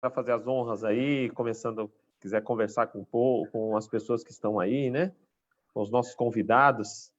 vai fazer as honras aí, começando, quiser conversar com as pessoas que estão aí, né? Com os nossos convidados,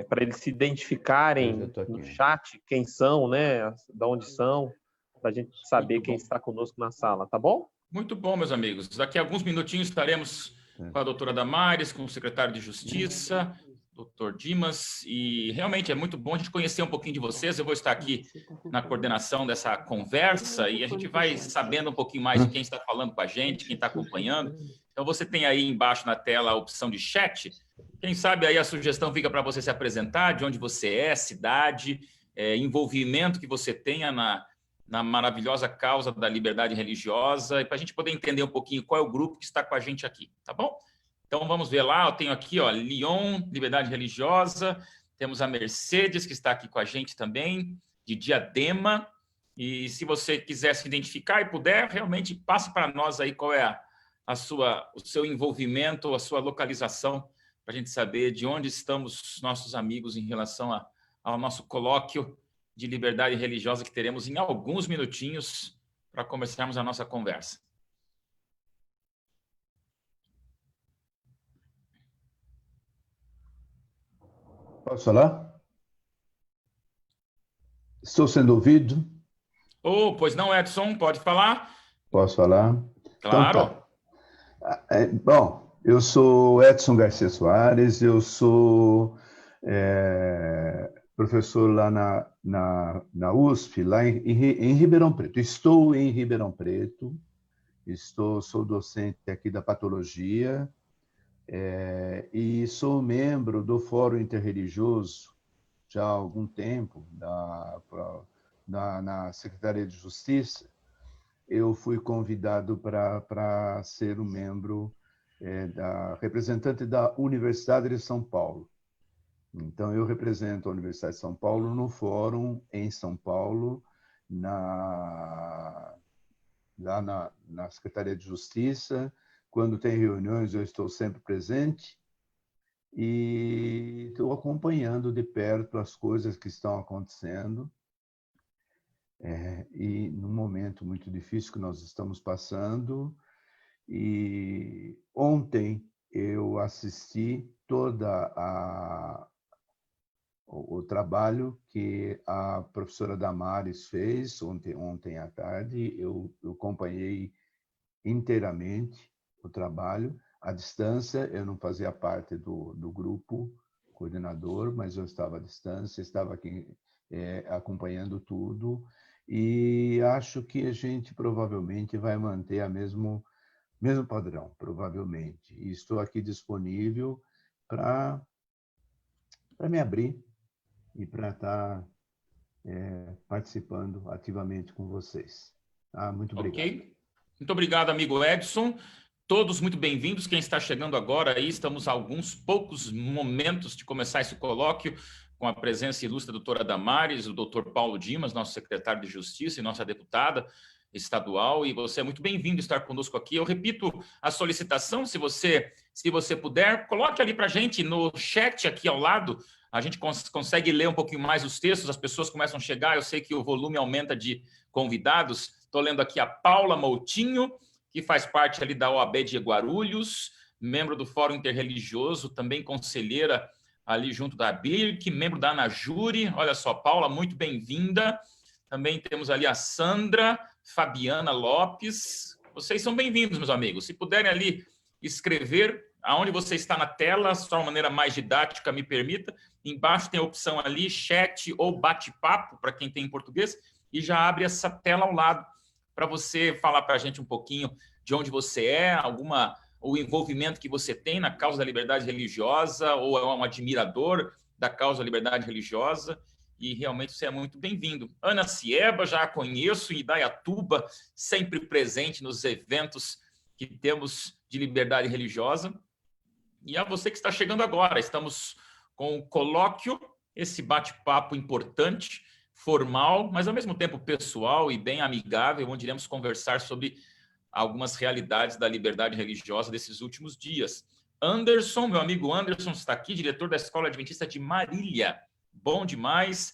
para eles se identificarem no chat, quem são, né? De onde são, para a gente saber quem está conosco na sala, tá bom? Muito bom, meus amigos. Daqui a alguns minutinhos estaremos com a doutora Damares, com o secretário de Justiça, doutor Dimas, e realmente é muito bom a gente conhecer um pouquinho de vocês. Eu vou estar aqui na coordenação dessa conversa e a gente vai sabendo um pouquinho mais de quem está falando com a gente, quem está acompanhando. Então, você tem aí embaixo na tela a opção de chat. Quem sabe aí a sugestão fica para você se apresentar, de onde você é, cidade, envolvimento que você tenha na maravilhosa causa da liberdade religiosa, e para a gente poder entender um pouquinho qual é o grupo que está com a gente aqui, tá bom? Então, vamos ver lá, eu tenho aqui, ó, Lyon, Liberdade Religiosa, temos a Mercedes, que está aqui com a gente também, de Diadema, e se você quiser se identificar e puder, realmente passe para nós aí qual é o seu envolvimento, a sua localização, para a gente saber de onde estamos nossos amigos em relação ao nosso colóquio de liberdade religiosa que teremos em alguns minutinhos para começarmos a nossa conversa. Posso falar? Estou sendo ouvido? Oh, pois não, Edson, pode falar? Posso falar? Claro. Então, tá. Bom, eu sou Edson Garcia Soares, eu sou professor lá na USP, lá em Ribeirão Preto. Estou em Ribeirão Preto, sou docente aqui da Patologia, e sou membro do Fórum Interreligioso já há algum tempo, na Secretaria de Justiça. Eu fui convidado para ser um membro representante da Universidade de São Paulo. Então, eu represento a Universidade de São Paulo no Fórum em São Paulo, lá na Secretaria de Justiça. Quando tem reuniões, eu estou sempre presente e estou acompanhando de perto as coisas que estão acontecendo. E num momento muito difícil que nós estamos passando. E ontem eu assisti o trabalho que a professora Damares fez ontem à tarde. Eu acompanhei inteiramente o trabalho. À distância, eu não fazia parte do grupo coordenador, mas eu estava à distância, estava aqui acompanhando tudo, e acho que a gente provavelmente vai manter o mesmo padrão, provavelmente. E estou aqui disponível para me abrir e para estar participando ativamente com vocês. Muito obrigado. Ok. Muito obrigado, amigo Edson. Todos muito bem-vindos. Quem está chegando agora aí, estamos a alguns poucos momentos de começar esse colóquio com a presença ilustre da doutora Damares, o doutor Paulo Dimas, nosso secretário de Justiça e nossa deputada estadual, e você é muito bem-vindo estar conosco aqui. Eu repito a solicitação, se você puder, coloque ali para a gente no chat aqui ao lado, a gente consegue ler um pouquinho mais os textos, as pessoas começam a chegar, eu sei que o volume aumenta de convidados. Estou lendo aqui a Paula Moutinho, que faz parte ali da OAB de Guarulhos, membro do Fórum Interreligioso, também conselheira ali junto da BIRC, membro da Anajure. Olha só, Paula, muito bem-vinda. Também temos ali a Sandra, Fabiana Lopes. Vocês são bem-vindos, meus amigos. Se puderem ali escrever aonde você está na tela, só uma maneira mais didática, me permita. Embaixo tem a opção ali, chat ou bate-papo, para quem tem em português, e já abre essa tela ao lado para você falar para a gente um pouquinho de onde você é, o envolvimento que você tem na causa da liberdade religiosa, ou é um admirador da causa da liberdade religiosa, e realmente você é muito bem-vindo. Ana Cieba, já a conheço, em Indaiatuba, sempre presente nos eventos que temos de liberdade religiosa. E a você que está chegando agora, estamos com o colóquio, esse bate-papo importante, formal, mas ao mesmo tempo pessoal e bem amigável, onde iremos conversar sobre algumas realidades da liberdade religiosa desses últimos dias. Anderson, meu amigo Anderson, está aqui, diretor da Escola Adventista de Marília. Bom demais.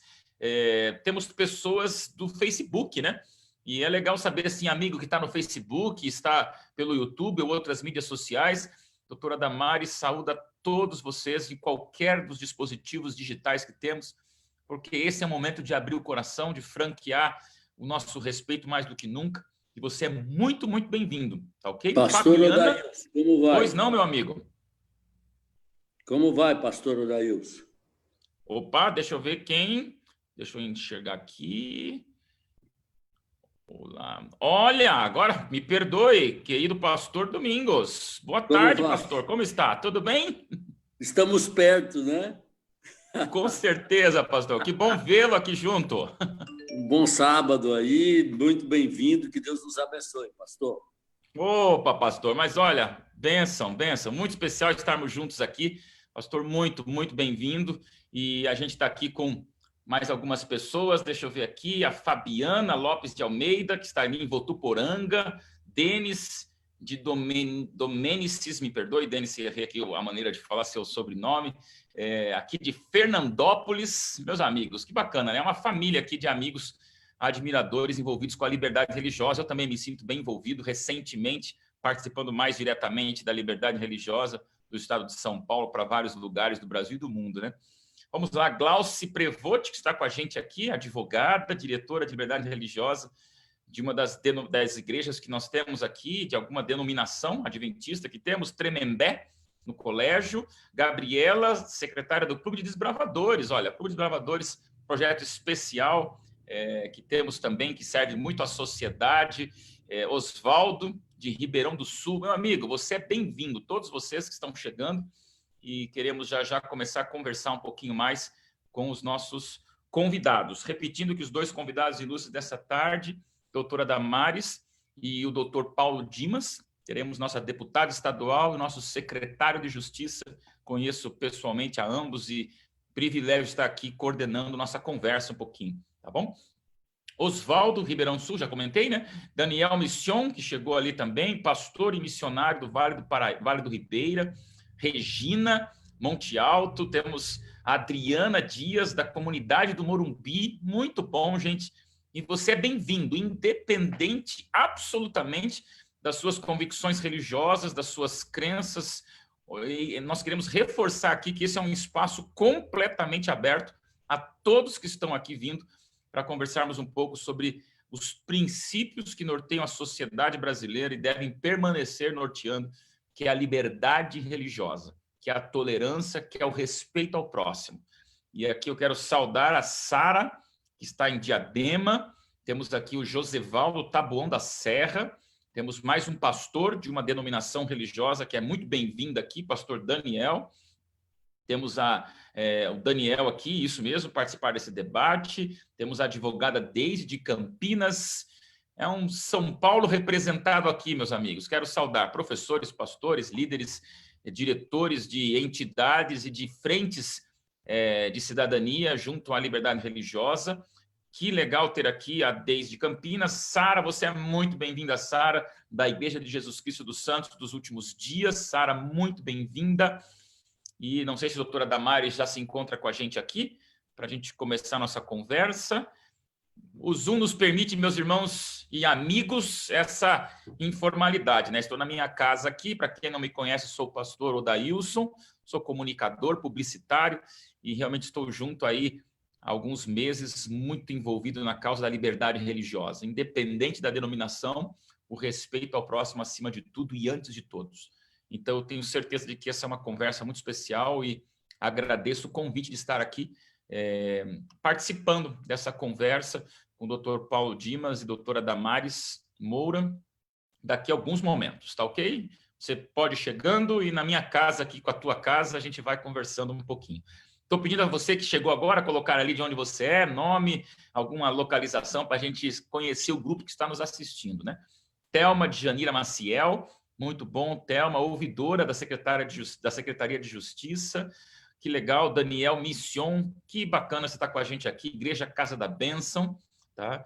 Temos pessoas do Facebook, né? E é legal saber, assim, amigo que está no Facebook, está pelo YouTube ou outras mídias sociais, doutora Damares saúda todos vocês em qualquer dos dispositivos digitais que temos, porque esse é o momento de abrir o coração, de franquear o nosso respeito mais do que nunca. E você é muito, muito bem-vindo, tá ok? Pastor Fabiana, Odailson, como vai? Pois não, meu amigo? Como vai, pastor Odailson? Opa, deixa eu ver quem... Deixa eu enxergar aqui. Olá. Olha, agora me perdoe, querido pastor Domingos. Boa tarde, pastor. Como está? Tudo bem? Estamos perto, né? Com certeza, pastor. Que bom vê-lo aqui junto. Um bom sábado aí, muito bem-vindo. Que Deus nos abençoe, pastor. Opa, pastor. Mas olha, bênção, bênção. Muito especial estarmos juntos aqui. Pastor, muito, muito bem-vindo. E a gente está aqui com mais algumas pessoas, deixa eu ver aqui, a Fabiana Lopes de Almeida, que está ali em Votuporanga, Denis de Domenicis, me perdoe, Denis, errei aqui a maneira de falar seu sobrenome, aqui de Fernandópolis, meus amigos, que bacana, né? Uma família aqui de amigos admiradores envolvidos com a liberdade religiosa. Eu também me sinto bem envolvido, recentemente, participando mais diretamente da liberdade religiosa do estado de São Paulo para vários lugares do Brasil e do mundo, né? Vamos lá, Glauci Prevotti, que está com a gente aqui, advogada, diretora de liberdade religiosa de uma das igrejas que nós temos aqui, de alguma denominação adventista que temos, Tremembé, no colégio. Gabriela, secretária do Clube de Desbravadores. Olha, Clube de Desbravadores, projeto especial que temos também, que serve muito à sociedade. Oswaldo, de Ribeirão do Sul. Meu amigo, você é bem-vindo, todos vocês que estão chegando. E queremos já começar a conversar um pouquinho mais com os nossos convidados. Repetindo que os dois convidados ilustres dessa tarde, doutora Damares e o doutor Paulo Dimas, teremos nossa deputada estadual e nosso secretário de Justiça. Conheço pessoalmente a ambos e privilégio estar aqui coordenando nossa conversa um pouquinho, tá bom? Oswaldo, Ribeirão Sul, já comentei, né? Daniel Mission, que chegou ali também, pastor e missionário do Vale do Ribeira. Regina, Monte Alto, temos a Adriana Dias, da comunidade do Morumbi, muito bom, gente, e você é bem-vindo, independente absolutamente das suas convicções religiosas, das suas crenças, e nós queremos reforçar aqui que esse é um espaço completamente aberto a todos que estão aqui vindo para conversarmos um pouco sobre os princípios que norteiam a sociedade brasileira e devem permanecer norteando, que é a liberdade religiosa, que é a tolerância, que é o respeito ao próximo. E aqui eu quero saudar a Sara, que está em Diadema, temos aqui o Josevaldo Taboão da Serra, temos mais um pastor de uma denominação religiosa que é muito bem-vindo aqui, pastor Daniel. Temos o Daniel aqui, isso mesmo, participar desse debate. Temos a advogada Deise de Campinas. É um São Paulo representado aqui, meus amigos. Quero saudar professores, pastores, líderes, diretores de entidades e de frentes de cidadania junto à liberdade religiosa. Que legal ter aqui a Deise de Campinas. Sara, você é muito bem-vinda, Sara, da Igreja de Jesus Cristo dos Santos dos Últimos Dias. Sara, muito bem-vinda. E não sei se a doutora Damares já se encontra com a gente aqui, para a gente começar a nossa conversa. O Zoom nos permite, meus irmãos e amigos, essa informalidade, né? Estou na minha casa aqui, para quem não me conhece, sou o pastor Odailson, sou comunicador, publicitário, e realmente estou junto aí há alguns meses, muito envolvido na causa da liberdade religiosa, independente da denominação, o respeito ao próximo acima de tudo e antes de todos. Então, eu tenho certeza de que essa é uma conversa muito especial e agradeço o convite de estar aqui participando dessa conversa com o doutor Paulo Dimas e doutora Damares Moura daqui a alguns momentos, tá ok? Você pode ir chegando e na minha casa aqui com a tua casa a gente vai conversando um pouquinho. Estou pedindo a você que chegou agora colocar ali de onde você é, nome, alguma localização para a gente conhecer o grupo que está nos assistindo, né? Thelma de Janira Maciel, muito bom, Thelma, ouvidora da Secretaria de Justiça. Que legal, Daniel Mission, que bacana você estar com a gente aqui, Igreja Casa da Bênção, tá?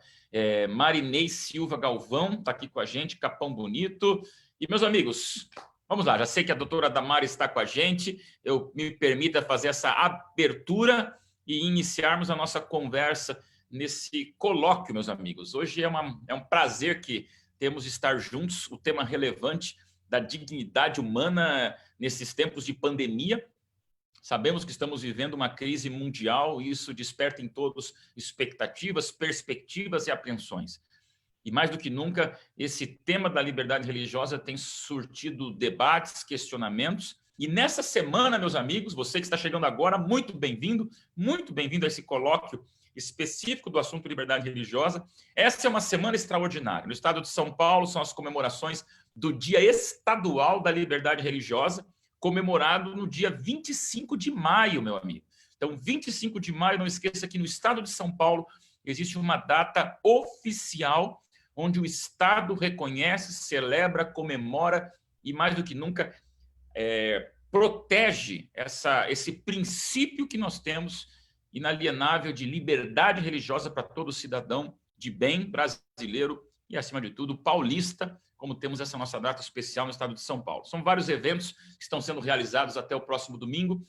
Marinei Silva Galvão está aqui com a gente, Capão Bonito. E, meus amigos, vamos lá, já sei que a doutora Damares está com a gente, eu me permita fazer essa abertura e iniciarmos a nossa conversa nesse colóquio, meus amigos. Hoje é um prazer que temos de estar juntos, o tema relevante da dignidade humana nesses tempos de pandemia. Sabemos que estamos vivendo uma crise mundial e isso desperta em todos expectativas, perspectivas e apreensões. E mais do que nunca, esse tema da liberdade religiosa tem surtido debates, questionamentos. E nessa semana, meus amigos, você que está chegando agora, muito bem-vindo a esse colóquio específico do assunto liberdade religiosa. Essa é uma semana extraordinária. No estado de São Paulo, são as comemorações do Dia Estadual da Liberdade Religiosa, comemorado no dia 25 de maio, meu amigo. Então, 25 de maio, não esqueça que no estado de São Paulo existe uma data oficial onde o Estado reconhece, celebra, comemora e, mais do que nunca, protege esse princípio que nós temos inalienável de liberdade religiosa para todo cidadão de bem brasileiro e, acima de tudo, paulista, como temos essa nossa data especial no estado de São Paulo. São vários eventos que estão sendo realizados até o próximo domingo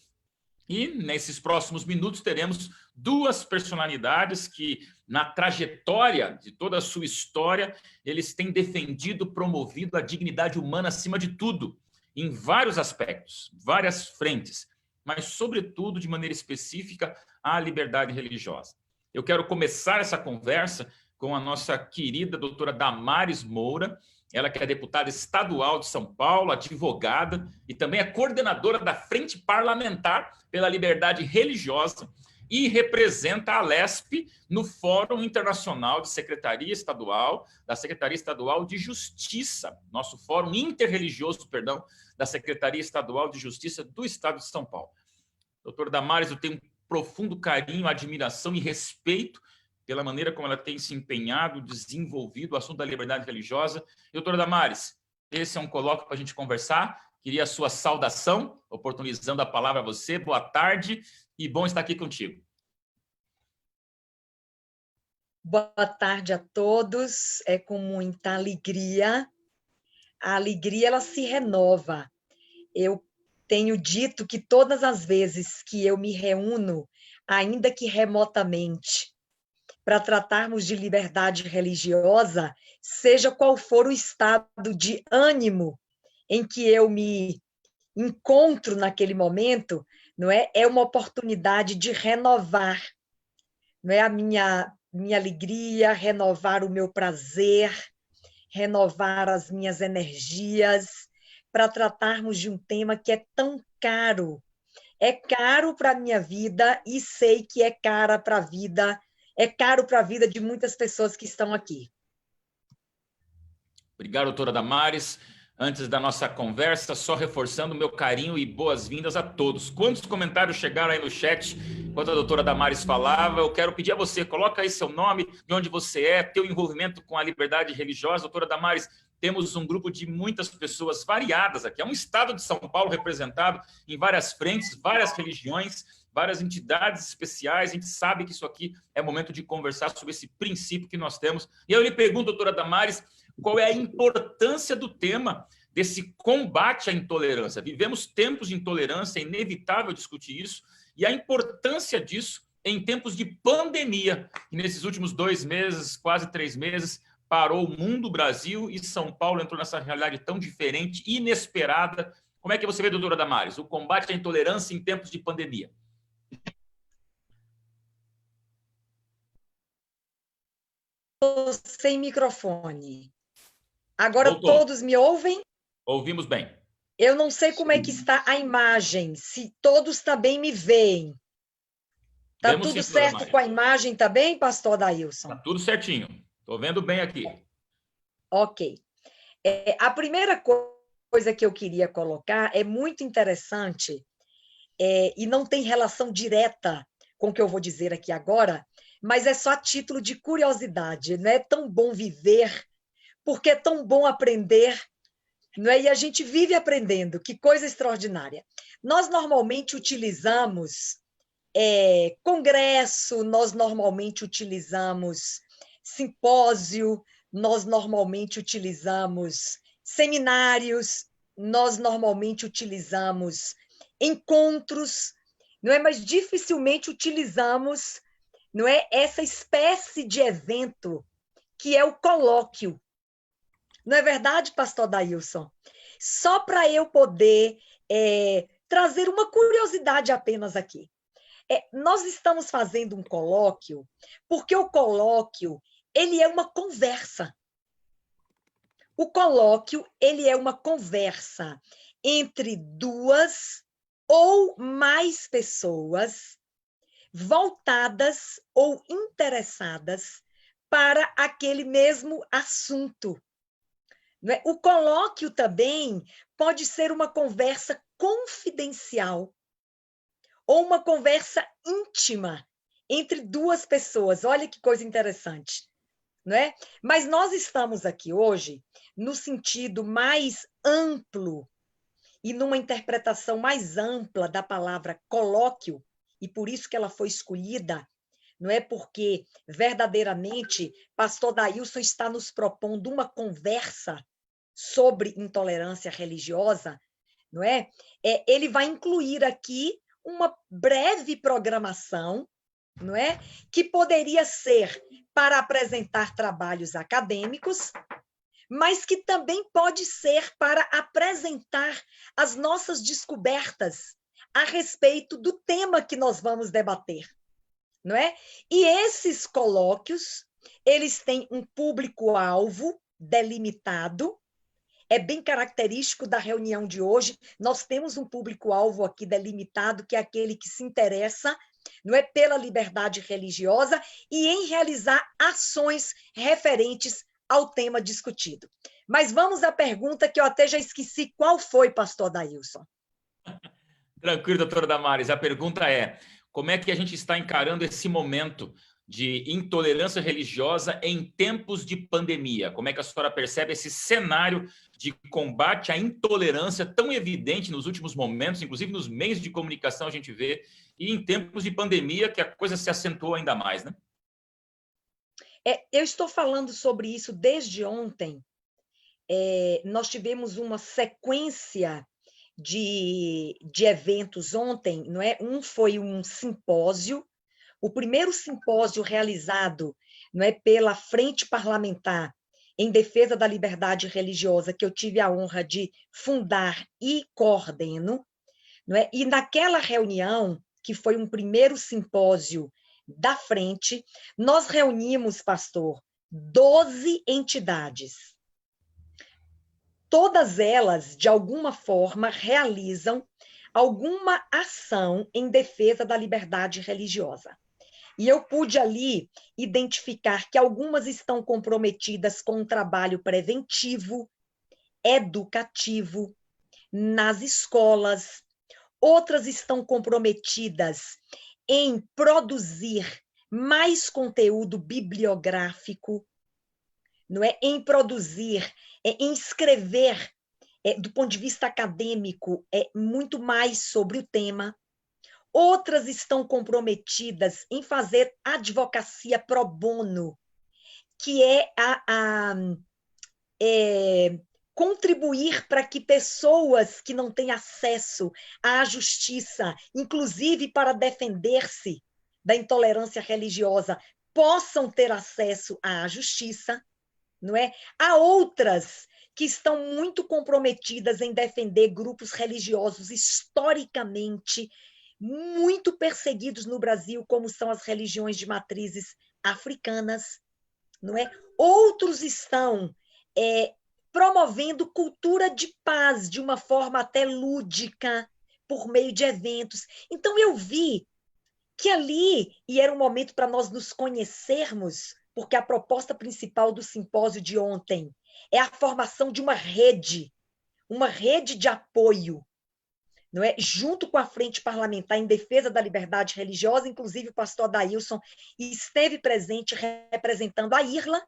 e, nesses próximos minutos, teremos duas personalidades que, na trajetória de toda a sua história, eles têm defendido, promovido a dignidade humana acima de tudo, em vários aspectos, várias frentes, mas, sobretudo, de maneira específica, a liberdade religiosa. Eu quero começar essa conversa com a nossa querida doutora Damares Moura, ela que é deputada estadual de São Paulo, advogada e também é coordenadora da Frente Parlamentar pela Liberdade Religiosa e representa a LESP no Fórum Internacional da Secretaria Estadual de Justiça, nosso Fórum Interreligioso, da Secretaria Estadual de Justiça do Estado de São Paulo. Doutora Damares, eu tenho um profundo carinho, admiração e respeito pela maneira como ela tem se empenhado, desenvolvido o assunto da liberdade religiosa. Doutora Damares, esse é um colóquio para a gente conversar. Queria a sua saudação, oportunizando a palavra a você. Boa tarde e bom estar aqui contigo. Boa tarde a todos. É com muita alegria. A alegria, ela se renova. Eu tenho dito que todas as vezes que eu me reúno, ainda que remotamente, para tratarmos de liberdade religiosa, seja qual for o estado de ânimo em que eu me encontro naquele momento, não é? É uma oportunidade de renovar, não é? A minha alegria, renovar o meu prazer, renovar as minhas energias, para tratarmos de um tema que é tão caro. É caro para a minha vida e sei que é caro para a vida de muitas pessoas que estão aqui. Obrigado, doutora Damares. Antes da nossa conversa, só reforçando meu carinho e boas-vindas a todos. Quantos comentários chegaram aí no chat enquanto a doutora Damares falava? Eu quero pedir a você, coloca aí seu nome, de onde você é, teu envolvimento com a liberdade religiosa. Doutora Damares, temos um grupo de muitas pessoas variadas aqui. É um estado de São Paulo representado em várias frentes, várias religiões, várias entidades especiais. A gente sabe que isso aqui é momento de conversar sobre esse princípio que nós temos. E eu lhe pergunto, doutora Damares, qual é a importância do tema desse combate à intolerância? Vivemos tempos de intolerância, é inevitável discutir isso, e a importância disso em tempos de pandemia. E nesses últimos 2 meses, quase 3 meses, parou o mundo, o Brasil, e São Paulo entrou nessa realidade tão diferente, inesperada. Como é que você vê, doutora Damares, o combate à intolerância em tempos de pandemia? Sem microfone. Agora Voltou. Todos me ouvem? Ouvimos bem. Eu não sei como é que está a imagem, se todos também me veem. Está tudo certo com a imagem também, pastor Adailson? Está tudo certinho. Estou vendo bem aqui. Ok. A primeira coisa que eu queria colocar é muito interessante e não tem relação direta com o que eu vou dizer aqui agora, mas é só a título de curiosidade. Não é tão bom viver, porque é tão bom aprender, não é? E a gente vive aprendendo, que coisa extraordinária. Nós normalmente utilizamos congresso, nós normalmente utilizamos simpósio, nós normalmente utilizamos seminários, nós normalmente utilizamos encontros, não é? Mas dificilmente utilizamos não é? Essa espécie de evento que é o colóquio. Não é verdade, pastor Dailson? Só para eu poder trazer uma curiosidade apenas aqui. Nós estamos fazendo um colóquio porque o colóquio ele é uma conversa. O colóquio ele é uma conversa entre duas ou mais pessoas voltadas ou interessadas para aquele mesmo assunto. Não é? O colóquio também pode ser uma conversa confidencial ou uma conversa íntima entre duas pessoas. Olha que coisa interessante, não é? Mas nós estamos aqui hoje no sentido mais amplo e numa interpretação mais ampla da palavra colóquio, e por isso que ela foi escolhida, não é? Porque verdadeiramente pastor Dailson está nos propondo uma conversa sobre intolerância religiosa, não é? Ele vai incluir aqui uma breve programação, não é? Que poderia ser para apresentar trabalhos acadêmicos, mas que também pode ser para apresentar as nossas descobertas a respeito do tema que nós vamos debater, não é? E esses colóquios, eles têm um público-alvo delimitado. É bem característico da reunião de hoje. Nós temos um público-alvo aqui delimitado, que é aquele que se interessa, não é, pela liberdade religiosa e em realizar ações referentes ao tema discutido. Mas vamos à pergunta que eu até já esqueci qual foi, pastor Dailson. Tranquilo, doutora Damares. A pergunta é: como é que a gente está encarando esse momento de intolerância religiosa em tempos de pandemia? Como é que a senhora percebe esse cenário de combate à intolerância tão evidente nos últimos momentos, inclusive nos meios de comunicação a gente vê, e em tempos de pandemia que a coisa se acentuou ainda mais, né? Eu estou falando sobre isso desde ontem. Nós tivemos uma sequência de eventos ontem, não é? Um foi um simpósio, o primeiro simpósio realizado, não é, pela Frente Parlamentar em Defesa da Liberdade Religiosa, que eu tive a honra de fundar e coordeno, não é? E naquela reunião, que foi um primeiro simpósio da frente, nós reunimos, pastor, 12 entidades. Todas elas, de alguma forma, realizam alguma ação em defesa da liberdade religiosa. E eu pude ali identificar que algumas estão comprometidas com um trabalho preventivo, educativo, nas escolas, outras estão comprometidas em produzir mais conteúdo bibliográfico, não é? Em produzir, em escrever, do ponto de vista acadêmico, muito mais sobre o tema. Outras estão comprometidas em fazer advocacia pro bono, que é contribuir para que pessoas que não têm acesso à justiça, inclusive para defender-se da intolerância religiosa, possam ter acesso à justiça, não é? Há outras que estão muito comprometidas em defender grupos religiosos historicamente muito perseguidos no Brasil, como são as religiões de matrizes africanas, não é? Outros estão promovendo cultura de paz de uma forma até lúdica, por meio de eventos. Então, eu vi que ali, e era um momento para nós nos conhecermos, porque a proposta principal do simpósio de ontem é a formação de uma rede de apoio, não é? Junto com a Frente Parlamentar em Defesa da Liberdade Religiosa, inclusive o pastor Dailson esteve presente representando a IRLA,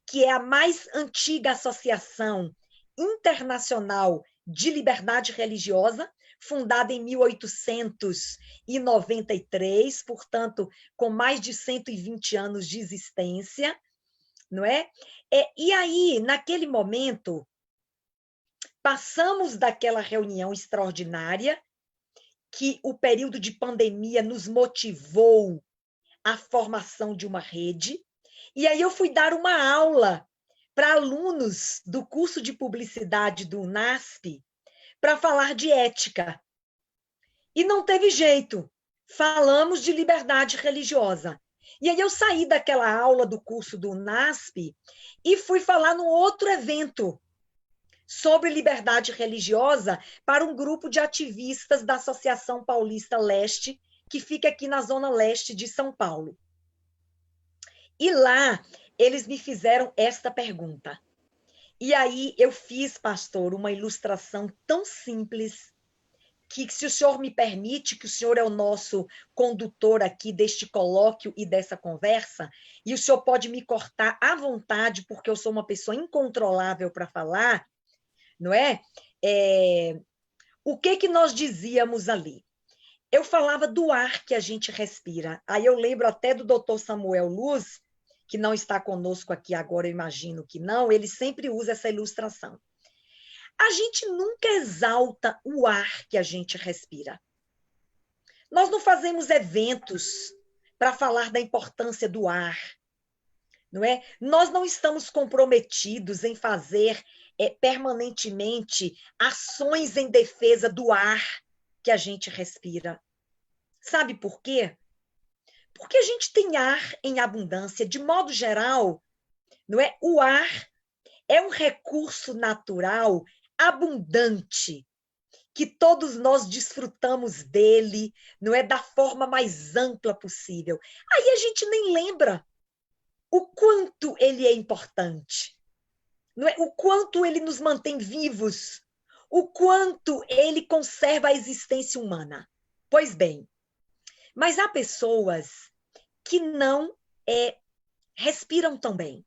que é a mais antiga associação internacional de liberdade religiosa, fundada em 1893, portanto, com mais de 120 anos de existência, não é? E aí, naquele momento, passamos daquela reunião extraordinária, que o período de pandemia nos motivou a formação de uma rede, e aí eu fui dar uma aula para alunos do curso de publicidade do UNASP para falar de ética. E não teve jeito, falamos de liberdade religiosa. E aí eu saí daquela aula do curso do UNASP e fui falar num outro evento sobre liberdade religiosa para um grupo de ativistas da Associação Paulista Leste, que fica aqui na Zona Leste de São Paulo. E lá eles me fizeram esta pergunta. E aí eu fiz, pastor, uma ilustração tão simples que, se o senhor me permite, que o senhor é o nosso condutor aqui deste colóquio e dessa conversa, e o senhor pode me cortar à vontade, porque eu sou uma pessoa incontrolável para falar, não é? O que nós dizíamos ali? Eu falava do ar que a gente respira. Aí eu lembro até do doutor Samuel Luz, que não está conosco aqui agora, eu imagino que não, ele sempre usa essa ilustração. A gente nunca exalta o ar que a gente respira. Nós não fazemos eventos para falar da importância do ar, não é? Nós não estamos comprometidos em fazer permanentemente ações em defesa do ar que a gente respira. Sabe por quê? Porque a gente tem ar em abundância. De modo geral, não é? O ar é um recurso natural abundante, que todos nós desfrutamos dele, não é, da forma mais ampla possível. Aí a gente nem lembra o quanto ele é importante, não é? O quanto ele nos mantém vivos, o quanto ele conserva a existência humana. Pois bem, mas há pessoas que não respiram tão bem.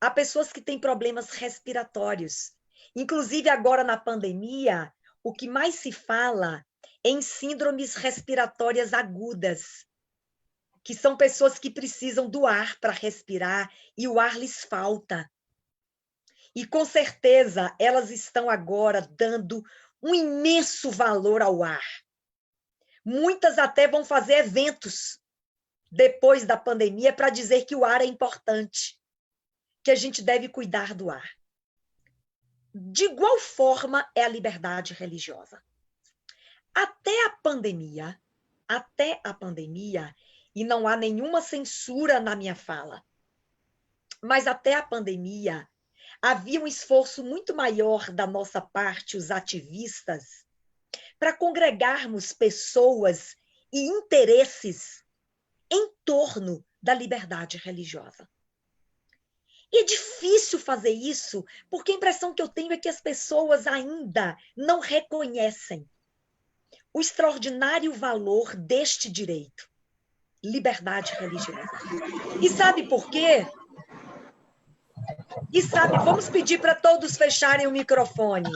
Há pessoas que têm problemas respiratórios. Inclusive, agora na pandemia, o que mais se fala é em síndromes respiratórias agudas, que são pessoas que precisam do ar para respirar e o ar lhes falta. E, com certeza, elas estão agora dando um imenso valor ao ar. Muitas até vão fazer eventos depois da pandemia para dizer que o ar é importante, que a gente deve cuidar do ar. De igual forma é a liberdade religiosa. Até a pandemia, e não há nenhuma censura na minha fala, mas até a pandemia havia um esforço muito maior da nossa parte, os ativistas, para congregarmos pessoas e interesses em torno da liberdade religiosa. E é difícil fazer isso, porque a impressão que eu tenho é que as pessoas ainda não reconhecem o extraordinário valor deste direito, liberdade religiosa. E sabe por quê? Vamos pedir para todos fecharem o microfone.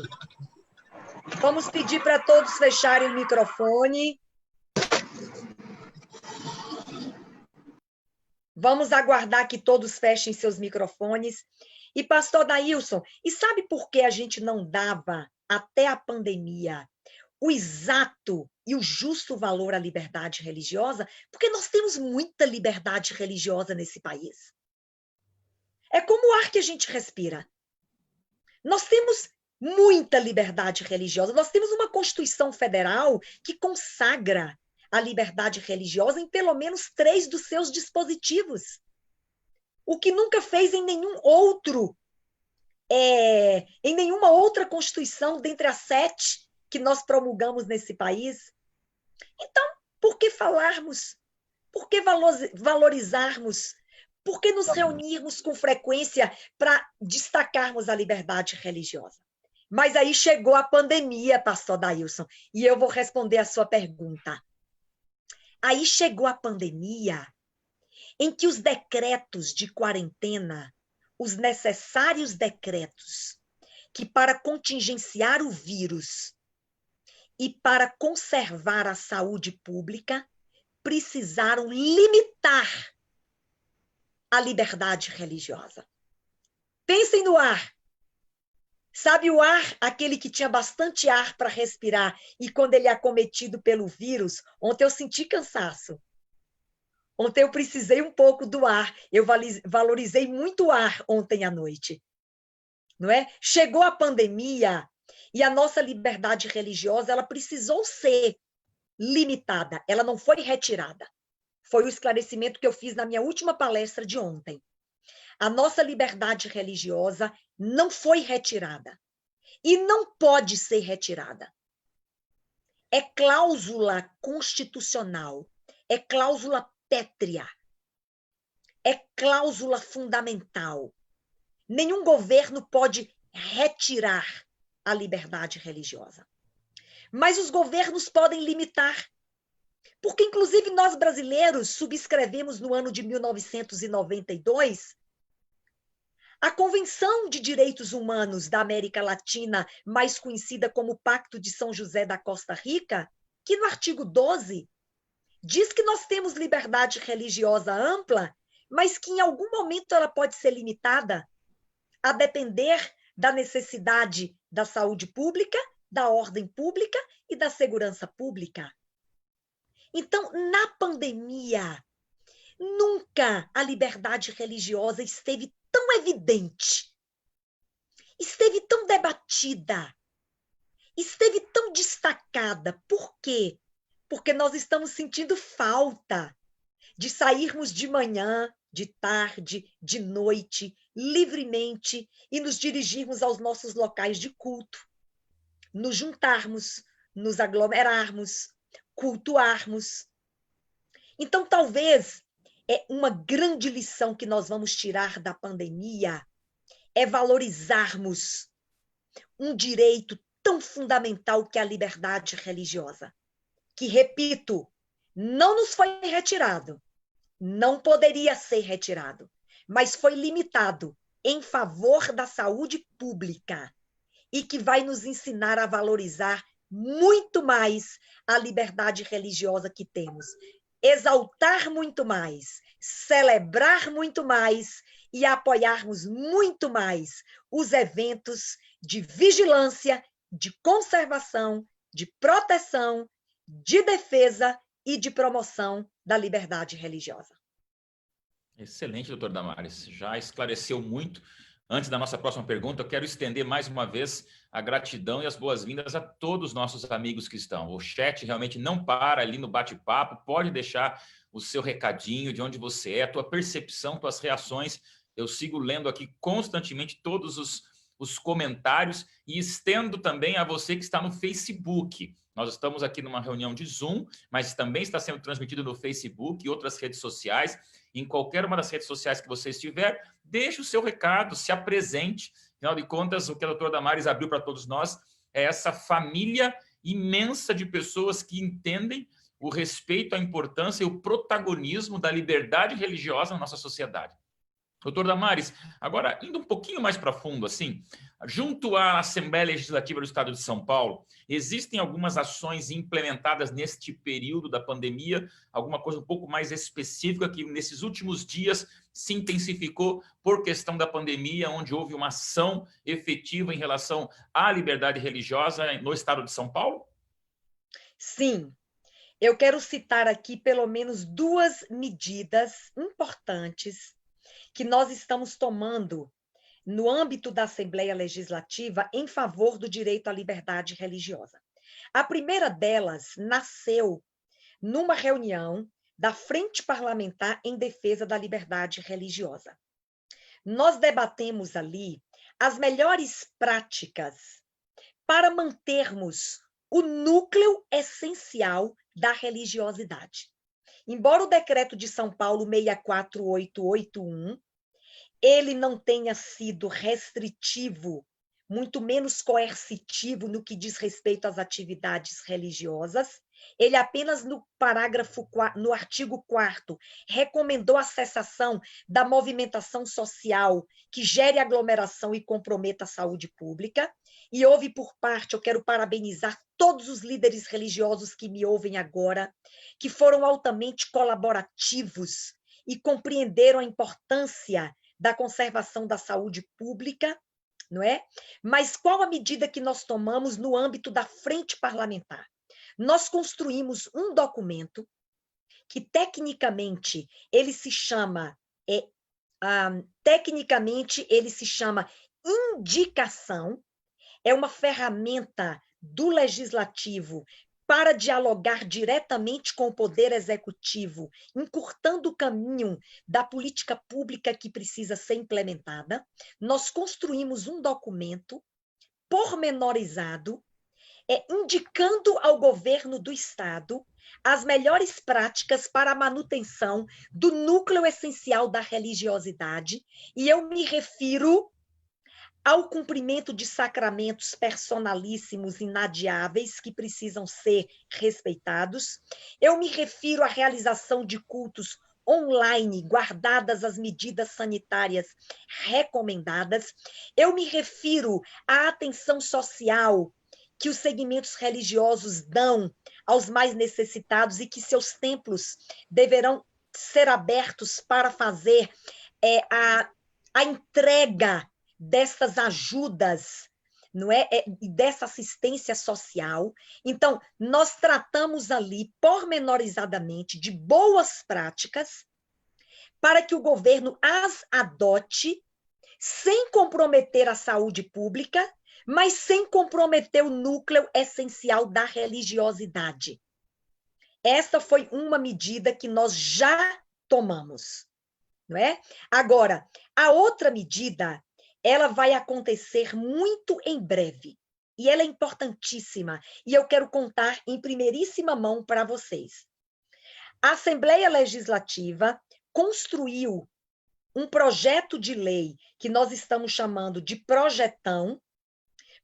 Vamos pedir para todos fecharem o microfone. Vamos aguardar que todos fechem seus microfones. E, pastor Dailson, e sabe por que a gente não dava, até a pandemia, o exato e o justo valor à liberdade religiosa? Porque nós temos muita liberdade religiosa nesse país. É como o ar que a gente respira. Nós temos muita liberdade religiosa. Nós temos uma Constituição Federal que consagra a liberdade religiosa em pelo menos 3 dos seus dispositivos. O que nunca fez em nenhum outro, em nenhuma outra Constituição dentre as 7 que nós promulgamos nesse país. Então, por que falarmos? Por que valorizarmos? Por que nos reunirmos com frequência para destacarmos a liberdade religiosa? Mas aí chegou a pandemia, pastor Dailson, e eu vou responder a sua pergunta. Aí chegou a pandemia, em que os decretos de quarentena, os necessários decretos, que para contingenciar o vírus e para conservar a saúde pública, precisaram limitar a liberdade religiosa. Pensem no ar. Sabe o ar, aquele que tinha bastante ar para respirar, e quando ele é acometido pelo vírus, ontem eu senti cansaço. Ontem eu precisei um pouco do ar. Eu valorizei muito o ar ontem à noite. Não é? Chegou a pandemia e a nossa liberdade religiosa, ela precisou ser limitada. Ela não foi retirada. Foi o esclarecimento que eu fiz na minha última palestra de ontem. A nossa liberdade religiosa não foi retirada. E não pode ser retirada. É cláusula constitucional. É cláusula pétrea. É cláusula fundamental. Nenhum governo pode retirar a liberdade religiosa. Mas os governos podem limitar. Porque, inclusive, nós brasileiros subscrevemos no ano de 1992 a Convenção de Direitos Humanos da América Latina, mais conhecida como Pacto de São José da Costa Rica, que no artigo 12 diz que nós temos liberdade religiosa ampla, mas que em algum momento ela pode ser limitada a depender da necessidade da saúde pública, da ordem pública e da segurança pública. Então, na pandemia, nunca a liberdade religiosa esteve tão evidente, esteve tão debatida, esteve tão destacada. Por quê? Porque nós estamos sentindo falta de sairmos de manhã, de tarde, de noite, livremente e nos dirigirmos aos nossos locais de culto, nos juntarmos, nos aglomerarmos, cultuarmos. Então, talvez uma grande lição que nós vamos tirar da pandemia é valorizarmos um direito tão fundamental que é a liberdade religiosa, que, repito, não nos foi retirado, não poderia ser retirado, mas foi limitado em favor da saúde pública e que vai nos ensinar a valorizar muito mais a liberdade religiosa que temos, exaltar muito mais, celebrar muito mais e apoiarmos muito mais os eventos de vigilância, de conservação, de proteção, de defesa e de promoção da liberdade religiosa. Excelente, doutor Damares. Já esclareceu muito. Antes da nossa próxima pergunta, eu quero estender mais uma vez a gratidão e as boas-vindas a todos os nossos amigos que estão. O chat realmente não para ali no bate-papo. Pode deixar o seu recadinho, de onde você é, tua percepção, tuas reações. Eu sigo lendo aqui constantemente todos os comentários e estendo também a você que está no Facebook. Nós estamos aqui numa reunião de Zoom, mas também está sendo transmitido no Facebook e outras redes sociais. Em qualquer uma das redes sociais que você estiver, deixe o seu recado, se apresente. Afinal de contas, o que a doutora Damares abriu para todos nós é essa família imensa de pessoas que entendem o respeito, a importância e o protagonismo da liberdade religiosa na nossa sociedade. Doutor Damares, agora indo um pouquinho mais para fundo, assim, junto à Assembleia Legislativa do Estado de São Paulo, existem algumas ações implementadas neste período da pandemia, alguma coisa um pouco mais específica que nesses últimos dias se intensificou por questão da pandemia, onde houve uma ação efetiva em relação à liberdade religiosa no Estado de São Paulo? Sim. Eu quero citar aqui pelo menos 2 medidas importantes que nós estamos tomando no âmbito da Assembleia Legislativa em favor do direito à liberdade religiosa. A primeira delas nasceu numa reunião da Frente Parlamentar em Defesa da Liberdade Religiosa. Nós debatemos ali as melhores práticas para mantermos o núcleo essencial da religiosidade. Embora o decreto de São Paulo 64881 ele não tenha sido restritivo, muito menos coercitivo no que diz respeito às atividades religiosas, ele apenas no artigo 4º recomendou a cessação da movimentação social que gere aglomeração e comprometa a saúde pública, e houve por parte, eu quero parabenizar todos os líderes religiosos que me ouvem agora, que foram altamente colaborativos e compreenderam a importância da conservação da saúde pública, não é? Mas qual a medida que nós tomamos no âmbito da frente parlamentar? Nós construímos um documento que tecnicamente ele se chama indicação, é uma ferramenta do legislativo para dialogar diretamente com o poder executivo, encurtando o caminho da política pública que precisa ser implementada. Nós construímos um documento pormenorizado, indicando ao governo do Estado as melhores práticas para a manutenção do núcleo essencial da religiosidade, e eu me refiro ao cumprimento de sacramentos personalíssimos inadiáveis que precisam ser respeitados. Eu me refiro à realização de cultos online, guardadas as medidas sanitárias recomendadas. Eu me refiro à atenção social que os segmentos religiosos dão aos mais necessitados e que seus templos deverão ser abertos para fazer a entrega dessas ajudas, não é? Dessa assistência social. Então, nós tratamos ali pormenorizadamente de boas práticas para que o governo as adote sem comprometer a saúde pública, mas sem comprometer o núcleo essencial da religiosidade. Essa foi uma medida que nós já tomamos, não é? Agora, a outra medida, ela vai acontecer muito em breve, e ela é importantíssima, e eu quero contar em primeiríssima mão para vocês. A Assembleia Legislativa construiu um projeto de lei que nós estamos chamando de projetão,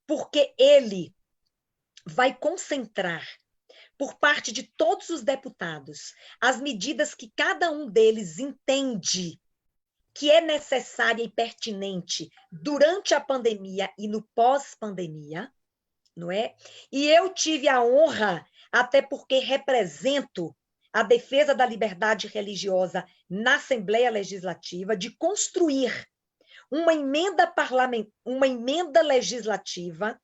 porque ele vai concentrar, por parte de todos os deputados, as medidas que cada um deles entende que é necessária e pertinente durante a pandemia e no pós-pandemia, não é? E eu tive a honra, até porque represento a defesa da liberdade religiosa na Assembleia Legislativa, de construir uma emenda legislativa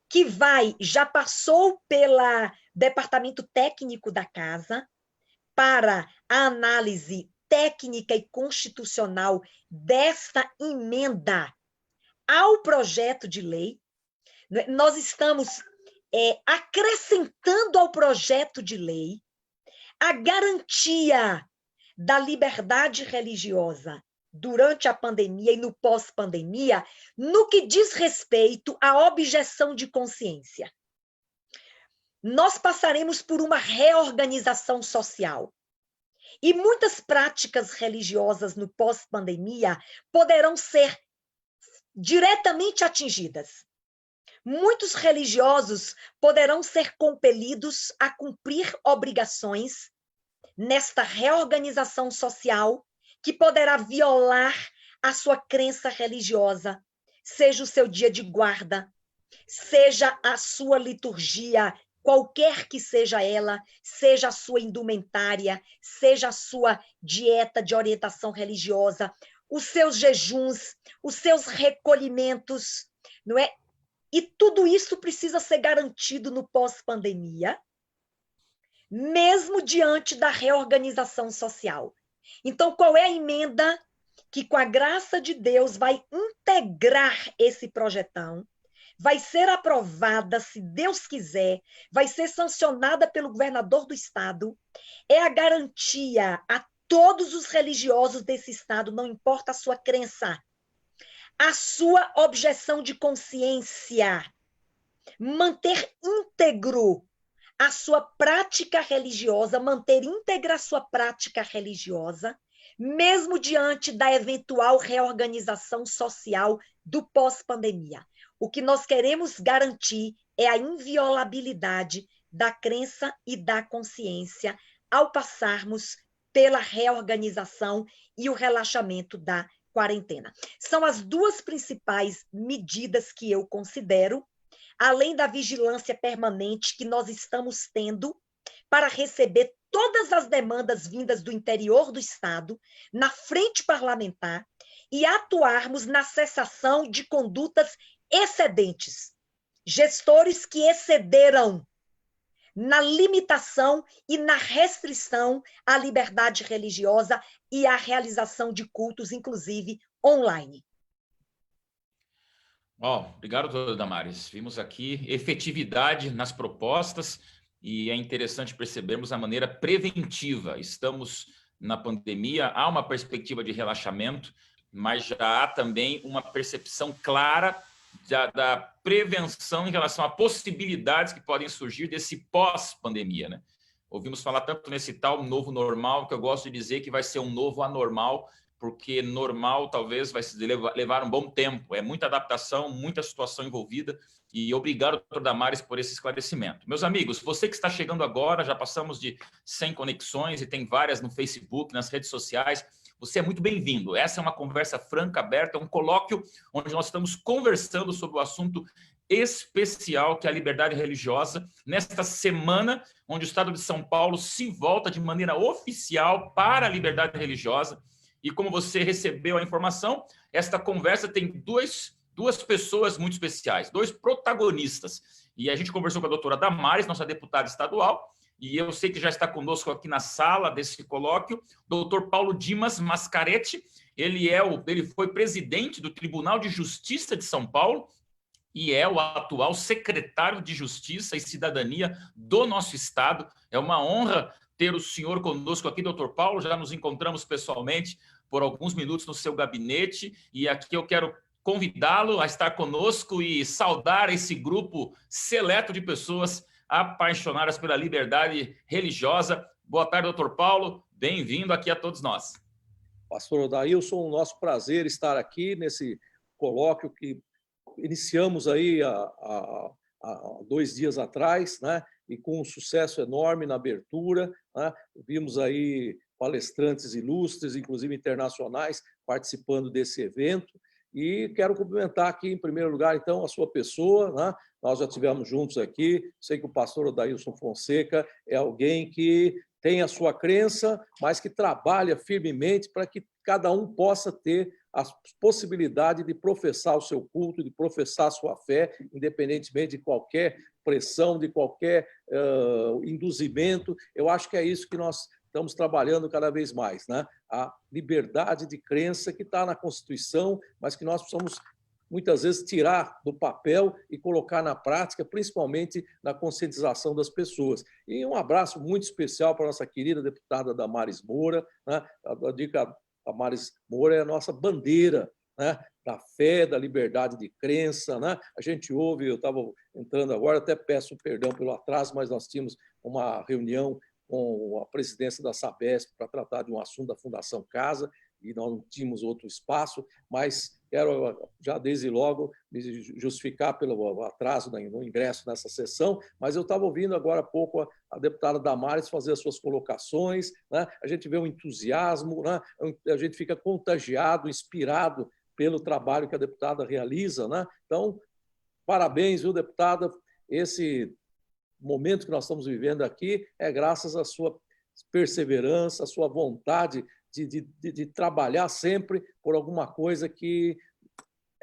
que já passou pelo Departamento Técnico da Casa para a análise técnica e constitucional desta emenda ao projeto de lei. Nós estamos acrescentando ao projeto de lei a garantia da liberdade religiosa durante a pandemia e no pós-pandemia, no que diz respeito à objeção de consciência. Nós passaremos por uma reorganização social. E muitas práticas religiosas no pós-pandemia poderão ser diretamente atingidas. Muitos religiosos poderão ser compelidos a cumprir obrigações nesta reorganização social que poderá violar a sua crença religiosa, seja o seu dia de guarda, seja a sua liturgia, qualquer que seja ela, seja a sua indumentária, seja a sua dieta de orientação religiosa, os seus jejuns, os seus recolhimentos, não é? E tudo isso precisa ser garantido no pós-pandemia, mesmo diante da reorganização social. Então, qual é a emenda que, com a graça de Deus, vai integrar esse projetão? Vai ser aprovada, se Deus quiser, vai ser sancionada pelo governador do estado, é a garantia a todos os religiosos desse estado, não importa a sua crença, a sua objeção de consciência, manter íntegro a sua prática religiosa, manter íntegra a sua prática religiosa, mesmo diante da eventual reorganização social do pós-pandemia. O que nós queremos garantir é a inviolabilidade da crença e da consciência ao passarmos pela reorganização e o relaxamento da quarentena. São as duas principais medidas que eu considero, além da vigilância permanente que nós estamos tendo para receber todas as demandas vindas do interior do Estado, na frente parlamentar, e atuarmos na cessação de condutas excedentes. Gestores que excederam na limitação e na restrição à liberdade religiosa e à realização de cultos, inclusive online. Obrigado, doutora Damares. Vimos aqui efetividade nas propostas e é interessante percebermos a maneira preventiva. Estamos na pandemia, há uma perspectiva de relaxamento, mas já há também uma percepção clara da prevenção em relação a possibilidades que podem surgir desse pós-pandemia, né? Ouvimos falar tanto nesse tal novo normal, que eu gosto de dizer que vai ser um novo anormal, porque normal talvez vai levar um bom tempo. É muita adaptação, muita situação envolvida. E obrigado, doutor Damares, por esse esclarecimento. Meus amigos, você que está chegando agora, já passamos de 100 conexões e tem várias no Facebook, nas redes sociais. Você é muito bem-vindo. Essa é uma conversa franca, aberta, um colóquio onde nós estamos conversando sobre o assunto especial que é a liberdade religiosa, nesta semana onde o Estado de São Paulo se volta de maneira oficial para a liberdade religiosa. E como você recebeu a informação, esta conversa tem duas pessoas muito especiais, dois protagonistas. E a gente conversou com a doutora Damares, nossa deputada estadual, e eu sei que já está conosco aqui na sala desse colóquio, doutor Paulo Dimas Mascaretti. Ele foi presidente do Tribunal de Justiça de São Paulo e é o atual secretário de Justiça e Cidadania do nosso estado. É uma honra ter o senhor conosco aqui, doutor Paulo. Já nos encontramos pessoalmente por alguns minutos no seu gabinete e aqui eu quero convidá-lo a estar conosco e saudar esse grupo seleto de pessoas apaixonadas pela liberdade religiosa. Boa tarde, doutor Paulo. Bem-vindo aqui a todos nós. Pastor Odailson, um nosso prazer estar aqui nesse colóquio que iniciamos aí há 2 dias atrás, né? E com um sucesso enorme na abertura, né? Vimos aí palestrantes ilustres, inclusive internacionais, participando desse evento. E quero cumprimentar aqui, em primeiro lugar, então, a sua pessoa, né? Nós já estivemos juntos aqui, sei que o pastor Odailson Fonseca é alguém que tem a sua crença, mas que trabalha firmemente para que cada um possa ter a possibilidade de professar o seu culto, de professar a sua fé, independentemente de qualquer pressão, de qualquer induzimento. Eu acho que é isso que nós estamos trabalhando cada vez mais, né? A liberdade de crença que está na Constituição, mas que nós precisamos, muitas vezes, tirar do papel e colocar na prática, principalmente na conscientização das pessoas. E um abraço muito especial para a nossa querida deputada Damares Moura, né? Eu digo que a Damares Moura é a nossa bandeira, né? Da fé, da liberdade de crença, né? A gente ouve, eu estava entrando agora, até peço perdão pelo atraso, mas nós tínhamos uma reunião com a presidência da Sabesp para tratar de um assunto da Fundação Casa, e nós não tínhamos outro espaço, mas quero já desde logo me justificar pelo atraso no ingresso nessa sessão, mas eu estava ouvindo agora há pouco a deputada Damares fazer as suas colocações, né? A gente vê um entusiasmo, né? A gente fica contagiado, inspirado pelo trabalho que a deputada realiza, né? Então, parabéns, viu, deputada? Esse momento que nós estamos vivendo aqui é graças à sua perseverança, à sua vontade de trabalhar sempre por alguma coisa que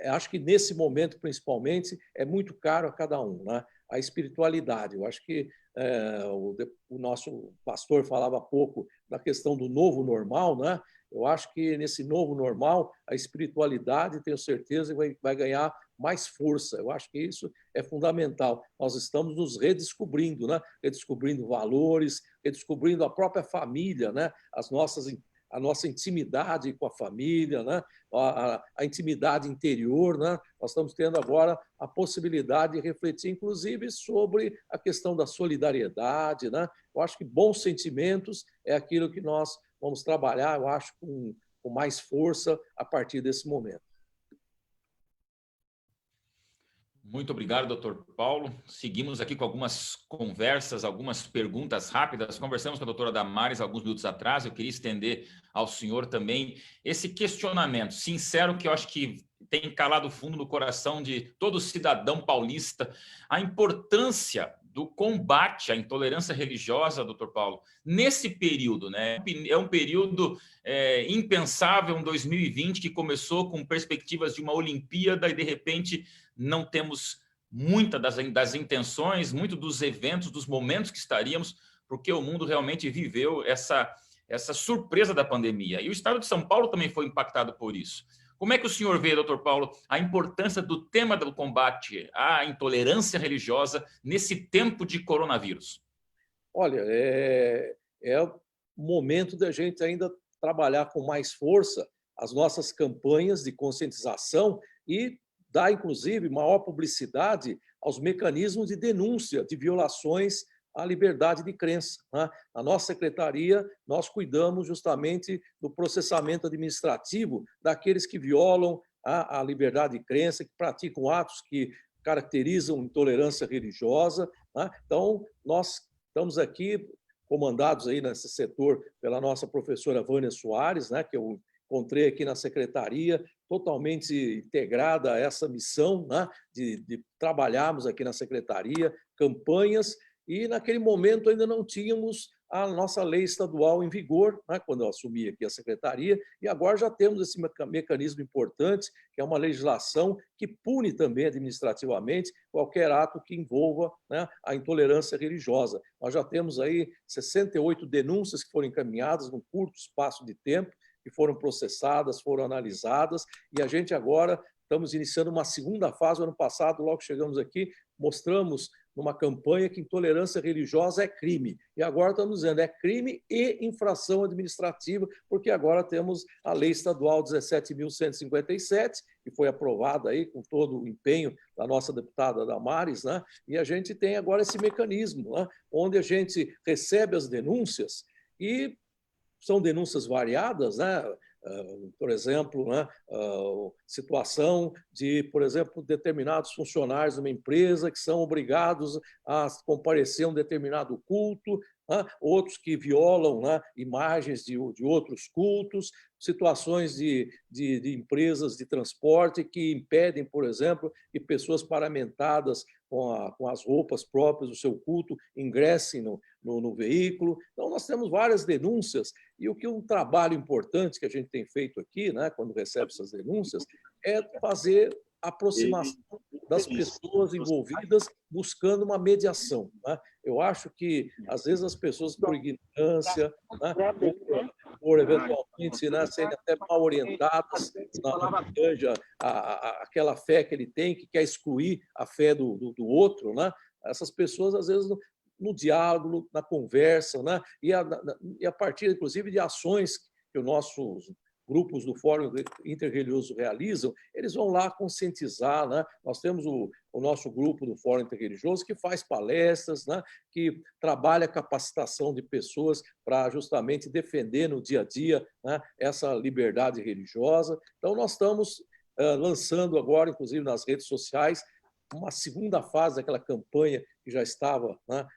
acho que nesse momento, principalmente, é muito caro a cada um, né? A espiritualidade. Eu acho que o nosso pastor falava há pouco da questão do novo normal, né? Eu acho que nesse novo normal, a espiritualidade, tenho certeza, vai ganhar mais força. Eu acho que isso é fundamental. Nós estamos nos redescobrindo, né? Redescobrindo valores, redescobrindo a própria família, né? A nossa intimidade com a família, né? A intimidade interior, né? Nós estamos tendo agora a possibilidade de refletir, inclusive, sobre a questão da solidariedade, né? Eu acho que bons sentimentos é aquilo que nós vamos trabalhar, eu acho, com mais força a partir desse momento. Muito obrigado, doutor Paulo. Seguimos aqui com algumas conversas, algumas perguntas rápidas. Conversamos com a doutora Damares alguns minutos atrás. Eu queria estender ao senhor também esse questionamento sincero que eu acho que tem calado fundo no coração de todo cidadão paulista. A importância do combate à intolerância religiosa, doutor Paulo, nesse período, né? É um período impensável, um 2020 que começou com perspectivas de uma Olimpíada e, de repente, não temos muita das intenções, muito dos eventos, dos momentos que estaríamos, porque o mundo realmente viveu essa surpresa da pandemia. E o estado de São Paulo também foi impactado por isso. Como é que o senhor vê, doutor Paulo, a importância do tema do combate à intolerância religiosa nesse tempo de coronavírus? Olha, é o momento da gente ainda trabalhar com mais força as nossas campanhas de conscientização e dar, inclusive, maior publicidade aos mecanismos de denúncia de violações à liberdade de crença. Né? Na nossa secretaria, nós cuidamos justamente do processamento administrativo daqueles que violam a liberdade de crença, que praticam atos que caracterizam intolerância religiosa. Né? Então, nós estamos aqui comandados aí nesse setor pela nossa professora Vânia Soares, né, que eu encontrei aqui na secretaria, totalmente integrada a essa missão, né, de trabalharmos aqui na secretaria, campanhas, e naquele momento ainda não tínhamos a nossa lei estadual em vigor, né, quando eu assumi aqui a secretaria, e agora já temos esse mecanismo importante, que é uma legislação que pune também administrativamente qualquer ato que envolva, né, a intolerância religiosa. Nós já temos aí 68 denúncias que foram encaminhadas num curto espaço de tempo, que foram processadas, foram analisadas, e a gente agora estamos iniciando uma segunda fase. O ano passado, logo que chegamos aqui, mostramos numa campanha que intolerância religiosa é crime. E agora estamos dizendo, é crime e infração administrativa, porque agora temos a Lei Estadual 17.157, que foi aprovada aí com todo o empenho da nossa deputada Damares, né? E a gente tem agora esse mecanismo, né, onde a gente recebe as denúncias e são denúncias variadas, né? Por exemplo, né, situação de, por exemplo, determinados funcionários de uma empresa que são obrigados a comparecer a um determinado culto, né, outros que violam, né, imagens de outros cultos, situações de empresas de transporte que impedem, por exemplo, que pessoas paramentadas com as roupas próprias do seu culto ingressem no veículo. Então, nós temos várias denúncias, e o que um trabalho importante que a gente tem feito aqui, né, quando recebe essas denúncias, é fazer a aproximação das pessoas envolvidas buscando uma mediação. Né? Eu acho que, às vezes, as pessoas, por ignorância, né, por eventualmente, né, serem até mal orientadas na igreja, aquela fé que ele tem, que quer excluir a fé do outro, né? Essas pessoas, às vezes, no diálogo, na conversa, né? E a partir, inclusive, de ações que os nossos grupos do Fórum Interreligioso realizam, eles vão lá conscientizar, né? Nós temos o nosso grupo do Fórum Interreligioso que faz palestras, né? Que trabalha a capacitação de pessoas para justamente defender no dia a dia, né, essa liberdade religiosa. Então, nós estamos lançando agora, inclusive nas redes sociais, uma segunda fase daquela campanha que já estava, né,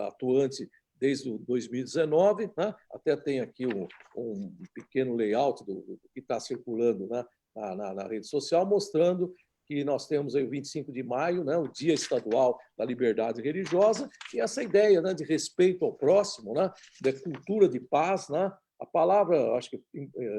atuante desde o 2019, né? Até tem aqui um pequeno layout do que está circulando, né, na rede social, mostrando que nós temos aí o 25 de maio, né, o Dia Estadual da Liberdade Religiosa, e essa ideia, né, de respeito ao próximo, né, da cultura de paz, né? A palavra, acho que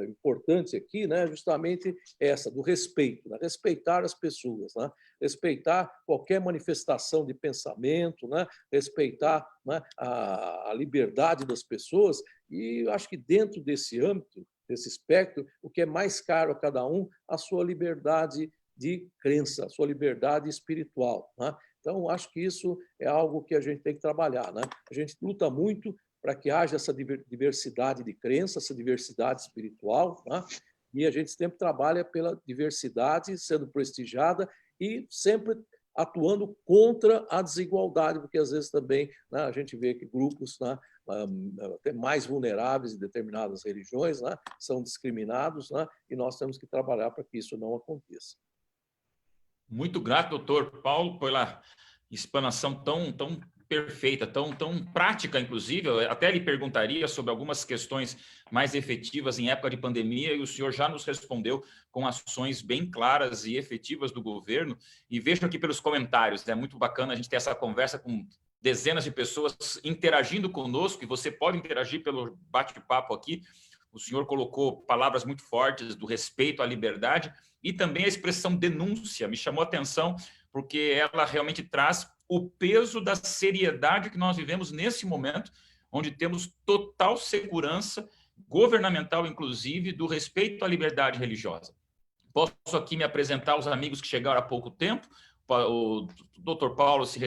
importante aqui, né, justamente essa, do respeito, né? Respeitar as pessoas, né? Respeitar qualquer manifestação de pensamento, né? Respeitar, né, a liberdade das pessoas, e acho que dentro desse âmbito, desse espectro, o que é mais caro a cada um, a sua liberdade de crença, a sua liberdade espiritual, né? Então, acho que isso é algo que a gente tem que trabalhar, né? A gente luta muito para que haja essa diversidade de crença, essa diversidade espiritual, né? E a gente sempre trabalha pela diversidade sendo prestigiada e sempre atuando contra a desigualdade, porque às vezes também, né, a gente vê que grupos, né, até mais vulneráveis em determinadas religiões, né, são discriminados, né, e nós temos que trabalhar para que isso não aconteça. Muito grato, doutor Paulo, pela explanação tão perfeita, tão prática, inclusive. Eu até lhe perguntaria sobre algumas questões mais efetivas em época de pandemia, e o senhor já nos respondeu com ações bem claras e efetivas do governo. E vejo aqui pelos comentários, é muito bacana a gente ter essa conversa com dezenas de pessoas interagindo conosco, e você pode interagir pelo bate-papo aqui. O senhor colocou palavras muito fortes do respeito à liberdade e também a expressão denúncia. Me chamou a atenção porque ela realmente traz o peso da seriedade que nós vivemos nesse momento, onde temos total segurança governamental, inclusive, do respeito à liberdade religiosa. Posso aqui me apresentar aos amigos que chegaram há pouco tempo. O doutor Paulo se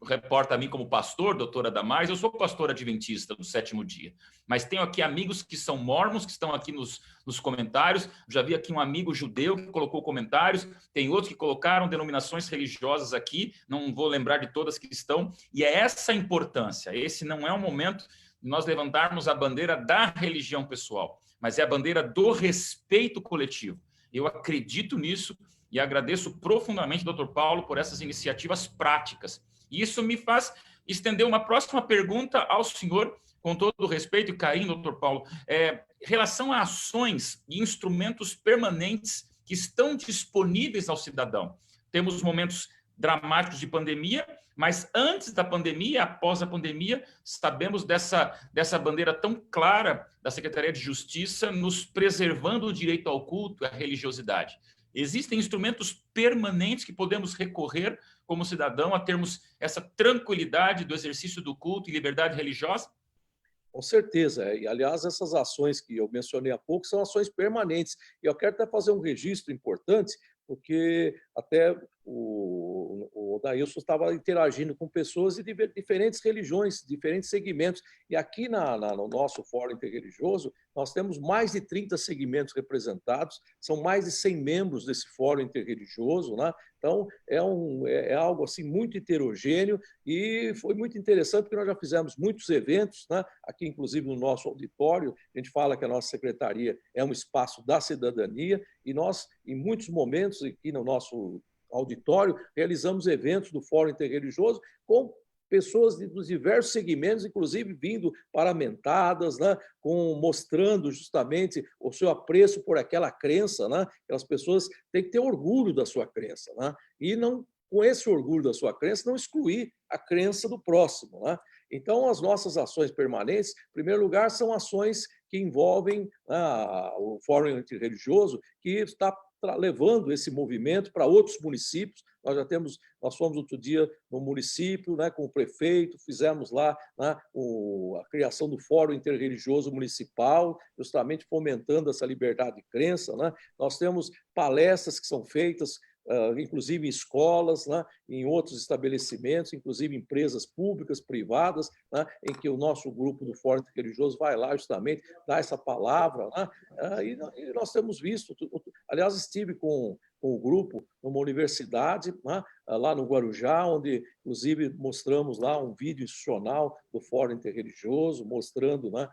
reporta a mim como pastor, doutora Damares. Eu sou pastor adventista do Sétimo Dia, mas tenho aqui amigos que são mormons, que estão aqui nos comentários. Já vi aqui um amigo judeu que colocou comentários, tem outros que colocaram denominações religiosas aqui, não vou lembrar de todas que estão, e é essa a importância. Esse não é um momento de nós levantarmos a bandeira da religião pessoal, mas é a bandeira do respeito coletivo. Eu acredito nisso e agradeço profundamente, doutor Paulo, por essas iniciativas práticas. E isso me faz estender uma próxima pergunta ao senhor, com todo o respeito e carinho, doutor Paulo, em relação a ações e instrumentos permanentes que estão disponíveis ao cidadão. Temos momentos dramáticos de pandemia, mas antes da pandemia, após a pandemia, sabemos dessa bandeira tão clara da Secretaria de Justiça nos preservando o direito ao culto e à religiosidade. Existem instrumentos permanentes que podemos recorrer como cidadão a termos essa tranquilidade do exercício do culto e liberdade religiosa? Com certeza. E, aliás, essas ações que eu mencionei há pouco são ações permanentes. E eu quero até fazer um registro importante, porque até o Dailson estava interagindo com pessoas de diferentes religiões, diferentes segmentos. E aqui no nosso Fórum Interreligioso, nós temos mais de 30 segmentos representados, são mais de 100 membros desse Fórum Interreligioso, né? Então, é algo assim muito heterogêneo e foi muito interessante porque nós já fizemos muitos eventos, né? Aqui, inclusive, no nosso auditório, a gente fala que a nossa secretaria é um espaço da cidadania e nós, em muitos momentos, aqui no nosso auditório, realizamos eventos do Fórum Interreligioso com pessoas dos diversos segmentos, inclusive vindo paramentadas, né, mostrando justamente o seu apreço por aquela crença, né? Aquelas pessoas têm que ter orgulho da sua crença, né? E não, com esse orgulho da sua crença, não excluir a crença do próximo, né? Então, as nossas ações permanentes, em primeiro lugar, são ações que envolvem o Fórum Interreligioso, que está levando esse movimento para outros municípios. Nós fomos outro dia no município, né, com o prefeito, fizemos lá, né, a criação do Fórum Interreligioso Municipal, justamente fomentando essa liberdade de crença, né? Nós temos palestras que são feitas, inclusive em escolas, né, em outros estabelecimentos, inclusive empresas públicas, privadas, né, em que o nosso grupo do Fórum Interreligioso vai lá justamente dar essa palavra, né? E nós temos visto, aliás, estive com o grupo numa universidade, né, lá no Guarujá, onde, inclusive, mostramos lá um vídeo institucional do Fórum Interreligioso, mostrando, né,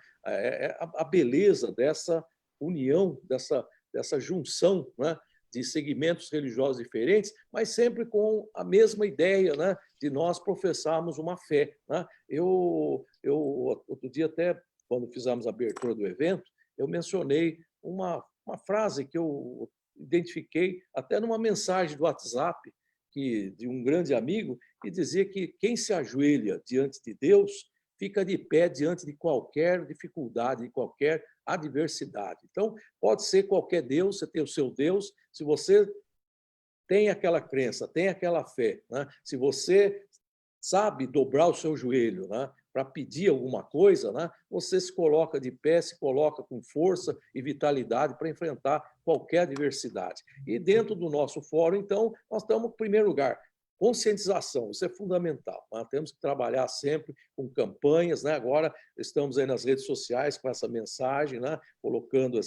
a beleza dessa união, dessa junção, né, de segmentos religiosos diferentes, mas sempre com a mesma ideia, né, de nós professarmos uma fé, né? Eu outro dia, até quando fizemos a abertura do evento, eu mencionei uma frase que eu identifiquei até numa mensagem do WhatsApp de um grande amigo, que dizia que quem se ajoelha diante de Deus fica de pé diante de qualquer dificuldade, de qualquer adversidade. Então, pode ser qualquer Deus, você tem o seu Deus, se você tem aquela crença, tem aquela fé, né? Se você sabe dobrar o seu joelho, né, para pedir alguma coisa, né, você se coloca de pé, se coloca com força e vitalidade para enfrentar qualquer adversidade. E dentro do nosso fórum, então, nós estamos, em primeiro lugar, conscientização, isso é fundamental. Nós temos que trabalhar sempre com campanhas, né? Agora estamos aí nas redes sociais com essa mensagem, né? Colocando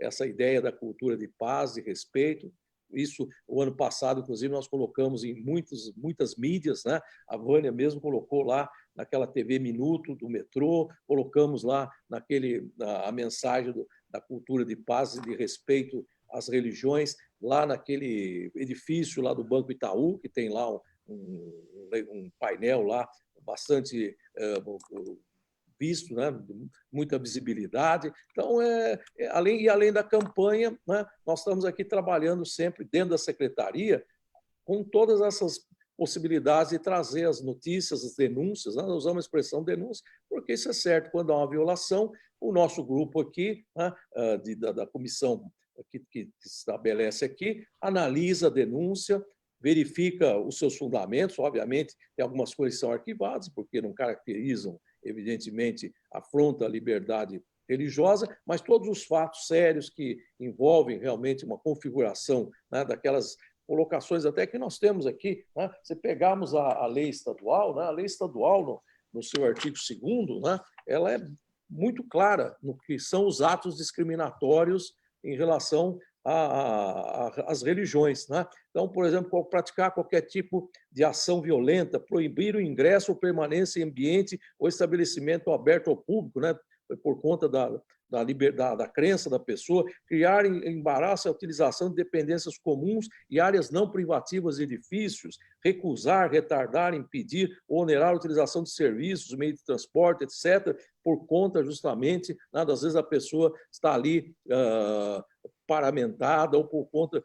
essa ideia da cultura de paz, de respeito. Isso, o ano passado, inclusive, nós colocamos em muitas mídias, né? A Vânia mesmo colocou lá naquela TV Minuto do metrô, colocamos lá a mensagem da cultura de paz e de respeito às religiões, lá naquele edifício lá do Banco Itaú, que tem lá um painel lá bastante visto, né? Muita visibilidade. Então, além da campanha, né? Nós estamos aqui trabalhando sempre dentro da secretaria com todas essas possibilidades de trazer as notícias, as denúncias, né? Nós usamos a expressão denúncia, porque isso é certo, quando há uma violação, o nosso grupo aqui, né? Da comissão que estabelece aqui, analisa a denúncia, verifica os seus fundamentos, obviamente, tem algumas coisas que são arquivadas, porque não caracterizam, evidentemente, afronta a liberdade religiosa, mas todos os fatos sérios que envolvem realmente uma configuração, né, daquelas colocações até que nós temos aqui, né? Se pegarmos a lei estadual, né? A lei estadual, no seu artigo 2º, né? Ela é muito clara no que são os atos discriminatórios em relação às religiões, né? Então, por exemplo, praticar qualquer tipo de ação violenta, proibir o ingresso ou permanência em ambiente ou estabelecimento aberto ao público, né? Por conta da liberdade, da crença da pessoa, criar embaraço à utilização de dependências comuns e áreas não privativas de edifícios, recusar, retardar, impedir ou onerar a utilização de serviços, meio de transporte, etc., por conta justamente, né, às vezes a pessoa está ali paramentada ou por conta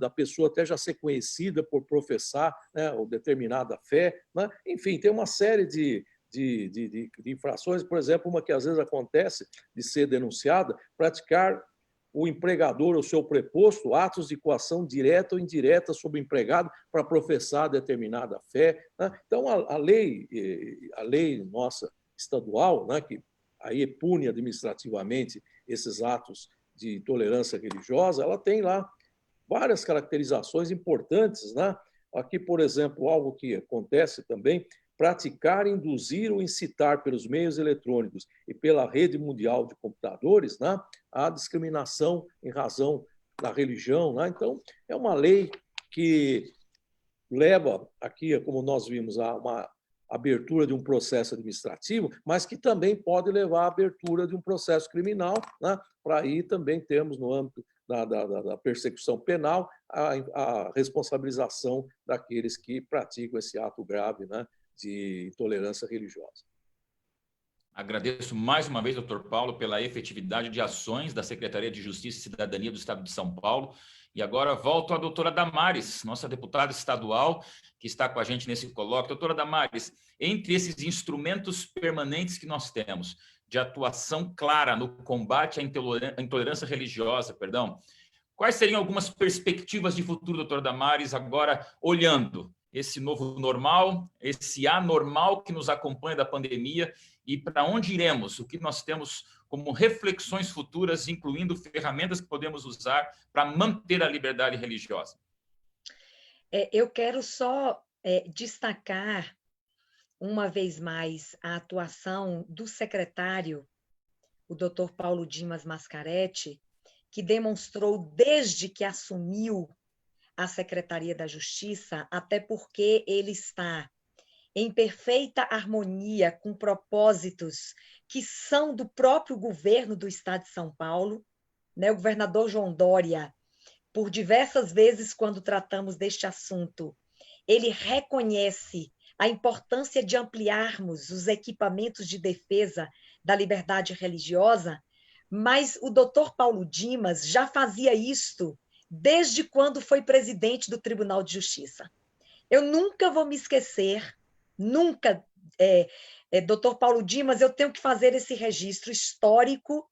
da pessoa até já ser conhecida por professar, né, ou determinada fé, né? Enfim, tem uma série de infrações, por exemplo, uma que às vezes acontece de ser denunciada, praticar o empregador ou seu preposto atos de coação direta ou indireta sobre o empregado para professar determinada fé, né? Então, a lei nossa estadual, né, que aí pune administrativamente esses atos de intolerância religiosa, ela tem lá várias caracterizações importantes, né? Aqui, por exemplo, algo que acontece também, praticar, induzir ou incitar pelos meios eletrônicos e pela rede mundial de computadores, né, a discriminação em razão da religião, né? Então, é uma lei que leva aqui, como nós vimos, a uma abertura de um processo administrativo, mas que também pode levar à abertura de um processo criminal, né, para aí também termos, no âmbito da persecução penal, a responsabilização daqueles que praticam esse ato grave, né, de intolerância religiosa. Agradeço mais uma vez, doutor Paulo, pela efetividade de ações da Secretaria de Justiça e Cidadania do Estado de São Paulo. E agora volto à doutora Damares, nossa deputada estadual, que está com a gente nesse colóquio. Doutora Damares, entre esses instrumentos permanentes que nós temos de atuação clara no combate à intolerância religiosa, quais seriam algumas perspectivas de futuro, doutora Damares, agora olhando esse novo normal, esse anormal que nos acompanha da pandemia e para onde iremos, o que nós temos como reflexões futuras, incluindo ferramentas que podemos usar para manter a liberdade religiosa? Eu quero só destacar, uma vez mais, a atuação do secretário, o doutor Paulo Dimas Mascaretti, que demonstrou desde que assumiu a Secretaria da Justiça, até porque ele está em perfeita harmonia com propósitos que são do próprio governo do Estado de São Paulo, né? O governador João Dória, por diversas vezes, quando tratamos deste assunto, ele reconhece a importância de ampliarmos os equipamentos de defesa da liberdade religiosa, mas o doutor Paulo Dimas já fazia isto desde quando foi presidente do Tribunal de Justiça. Eu nunca vou me esquecer, nunca, doutor Paulo Dimas, eu tenho que fazer esse registro histórico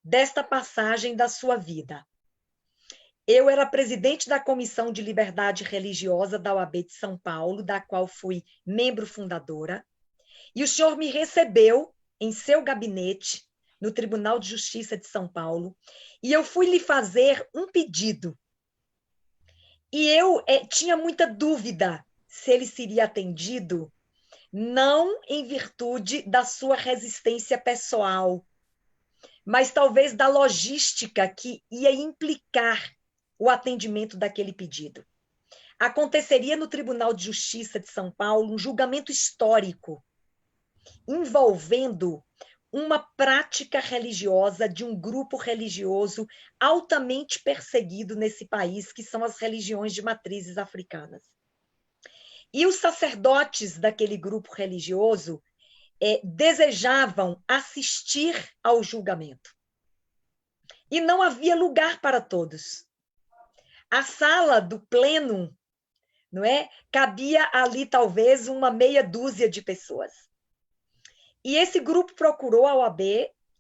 desta passagem da sua vida. Eu era presidente da Comissão de Liberdade Religiosa da OAB de São Paulo, da qual fui membro fundadora, e o senhor me recebeu em seu gabinete, no Tribunal de Justiça de São Paulo, e eu fui lhe fazer um pedido. E eu tinha muita dúvida se ele seria atendido, não em virtude da sua resistência pessoal, mas talvez da logística que ia implicar o atendimento daquele pedido. Aconteceria no Tribunal de Justiça de São Paulo um julgamento histórico envolvendo uma prática religiosa de um grupo religioso altamente perseguido nesse país, que são as religiões de matrizes africanas. E os sacerdotes daquele grupo religioso desejavam assistir ao julgamento. E não havia lugar para todos. A sala do pleno, não é? Cabia ali talvez uma meia dúzia de pessoas. E esse grupo procurou a OAB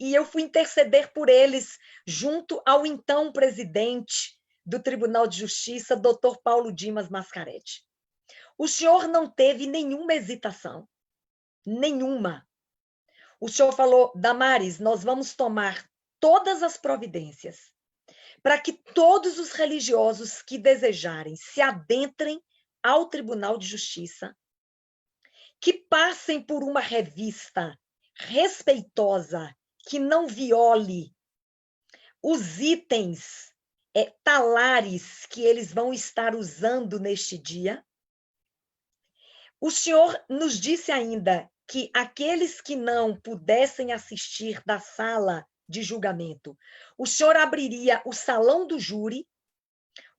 e eu fui interceder por eles junto ao então presidente do Tribunal de Justiça, Dr. Paulo Dimas Mascaretti. O senhor não teve nenhuma hesitação, nenhuma. O senhor falou, Damares, nós vamos tomar todas as providências para que todos os religiosos que desejarem se adentrem ao Tribunal de Justiça, que passem por uma revista respeitosa, que não viole os itens talares que eles vão estar usando neste dia. O senhor nos disse ainda que aqueles que não pudessem assistir da sala de julgamento, o senhor abriria o salão do júri,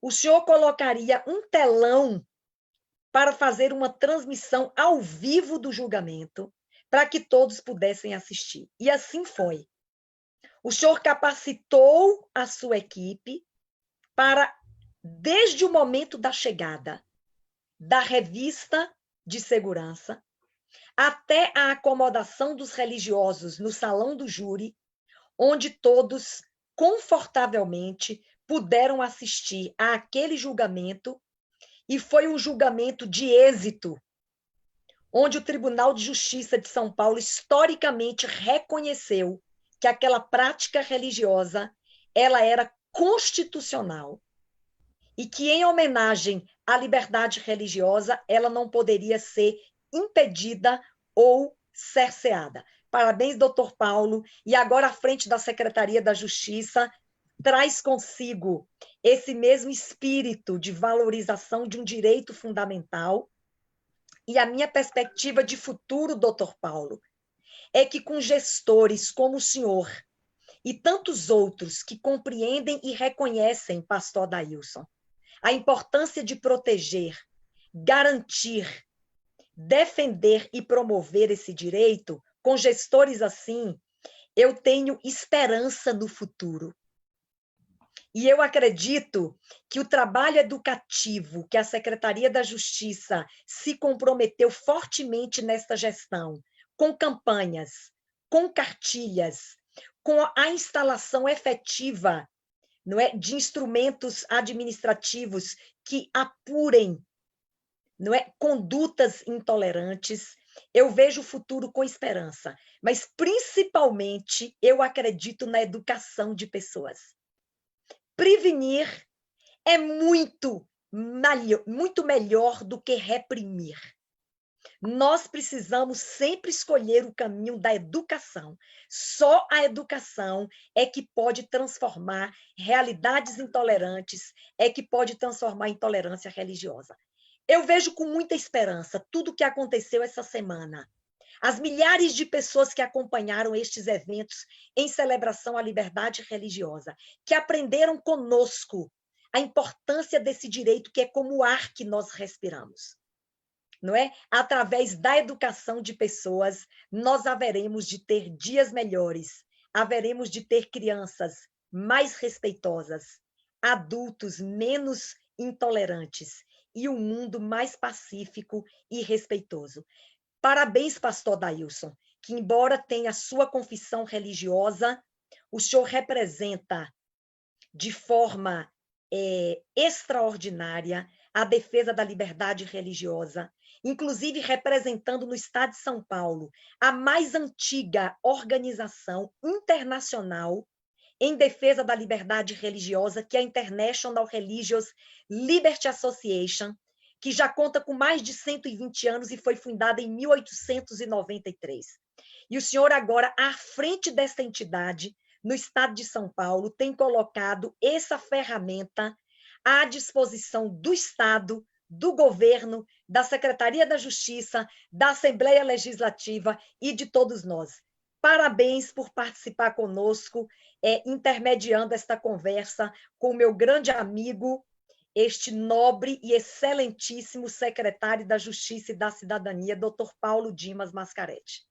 o senhor colocaria um telão para fazer uma transmissão ao vivo do julgamento, para que todos pudessem assistir. E assim foi. O senhor capacitou a sua equipe para, desde o momento da chegada da revista de segurança, até a acomodação dos religiosos no salão do júri, onde todos, confortavelmente, puderam assistir àquele julgamento, e foi um julgamento de êxito, onde o Tribunal de Justiça de São Paulo historicamente reconheceu que aquela prática religiosa ela era constitucional e que, em homenagem à liberdade religiosa, ela não poderia ser impedida ou cerceada. Parabéns, doutor Paulo. E agora, à frente da Secretaria da Justiça, traz consigo esse mesmo espírito de valorização de um direito fundamental. E a minha perspectiva de futuro, doutor Paulo, é que com gestores como o senhor e tantos outros que compreendem e reconhecem, pastor Adailson, a importância de proteger, garantir, defender e promover esse direito, com gestores assim, eu tenho esperança no futuro. E eu acredito que o trabalho educativo que a Secretaria da Justiça se comprometeu fortemente nesta gestão, com campanhas, com cartilhas, com a instalação efetiva, não é, de instrumentos administrativos que apurem, não é, condutas intolerantes, eu vejo o futuro com esperança, mas principalmente eu acredito na educação de pessoas. Prevenir é muito melhor do que reprimir. Nós precisamos sempre escolher o caminho da educação. Só a educação é que pode transformar realidades intolerantes, é que pode transformar a intolerância religiosa. Eu vejo com muita esperança tudo o que aconteceu essa semana. As milhares de pessoas que acompanharam estes eventos em celebração à liberdade religiosa, que aprenderam conosco a importância desse direito que é como o ar que nós respiramos. Não é? Através da educação de pessoas, nós haveremos de ter dias melhores, haveremos de ter crianças mais respeitosas, adultos menos intolerantes e um mundo mais pacífico e respeitoso. Parabéns, pastor Adailson, que embora tenha sua confissão religiosa, o senhor representa de forma extraordinária a defesa da liberdade religiosa, inclusive representando no estado de São Paulo a mais antiga organização internacional em defesa da liberdade religiosa, que é a International Religious Liberty Association, que já conta com mais de 120 anos e foi fundada em 1893. E o senhor agora, à frente desta entidade, no estado de São Paulo, tem colocado essa ferramenta à disposição do Estado, do governo, da Secretaria da Justiça, da Assembleia Legislativa e de todos nós. Parabéns por participar conosco, intermediando esta conversa com o meu grande amigo, este nobre e excelentíssimo secretário da Justiça e da Cidadania, Dr. Paulo Dimas Mascaretti.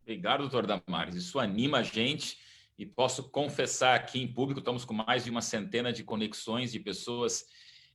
Obrigado, doutor Damares. Isso anima a gente e posso confessar aqui em público, estamos com mais de uma centena de conexões de pessoas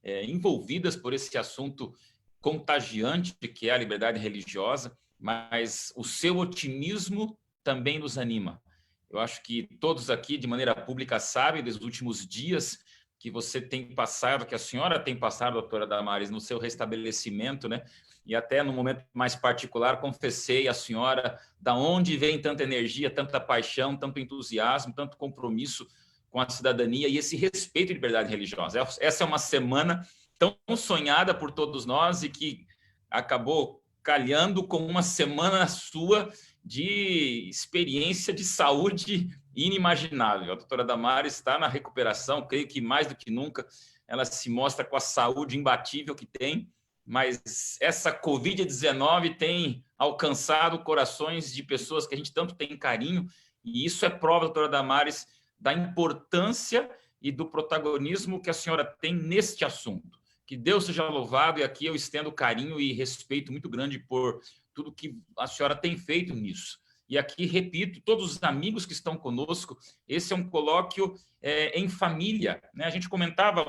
envolvidas por esse assunto contagiante que é a liberdade religiosa, mas o seu otimismo também nos anima. Eu acho que todos aqui, de maneira pública, sabem, dos últimos dias, que você tem passado, que a senhora tem passado, doutora Damares, no seu restabelecimento, né? E até no momento mais particular, confessei à senhora da onde vem tanta energia, tanta paixão, tanto entusiasmo, tanto compromisso com a cidadania e esse respeito à liberdade religiosa. Essa é uma semana tão sonhada por todos nós e que acabou calhando com uma semana sua de experiência de saúde inimaginável. A doutora Damares está na recuperação, creio que mais do que nunca ela se mostra com a saúde imbatível que tem, mas essa Covid-19 tem alcançado corações de pessoas que a gente tanto tem carinho, e isso é prova, doutora Damares, da importância e do protagonismo que a senhora tem neste assunto. Que Deus seja louvado, e aqui eu estendo carinho e respeito muito grande por tudo que a senhora tem feito nisso. E aqui, repito, todos os amigos que estão conosco, esse é um colóquio em família, né? A gente comentava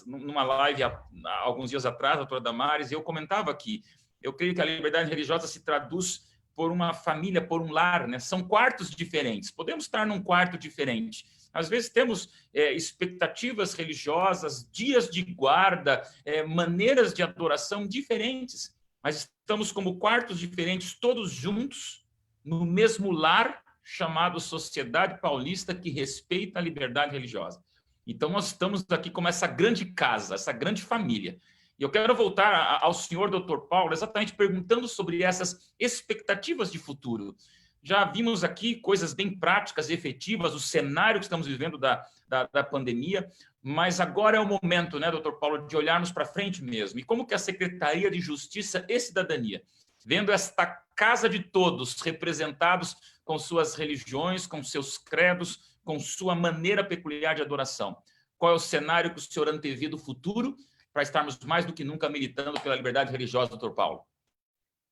numa live há alguns dias atrás, a doutora Damares, e eu comentava aqui, eu creio que a liberdade religiosa se traduz por uma família, por um lar, né? São quartos diferentes, podemos estar num quarto diferente. Às vezes temos expectativas religiosas, dias de guarda, maneiras de adoração diferentes, mas estamos como quartos diferentes, todos juntos, no mesmo lar chamado Sociedade Paulista, que respeita a liberdade religiosa. Então, nós estamos aqui como essa grande casa, essa grande família. E eu quero voltar ao senhor doutor Paulo, exatamente perguntando sobre essas expectativas de futuro. Já vimos aqui coisas bem práticas e efetivas, o cenário que estamos vivendo da pandemia, mas agora é o momento, né, doutor Paulo, de olharmos para frente mesmo. E como que a Secretaria de Justiça e Cidadania, vendo esta casa de todos, representados com suas religiões, com seus credos, com sua maneira peculiar de adoração, qual é o cenário que o senhor antevê do futuro para estarmos mais do que nunca militando pela liberdade religiosa, doutor Paulo?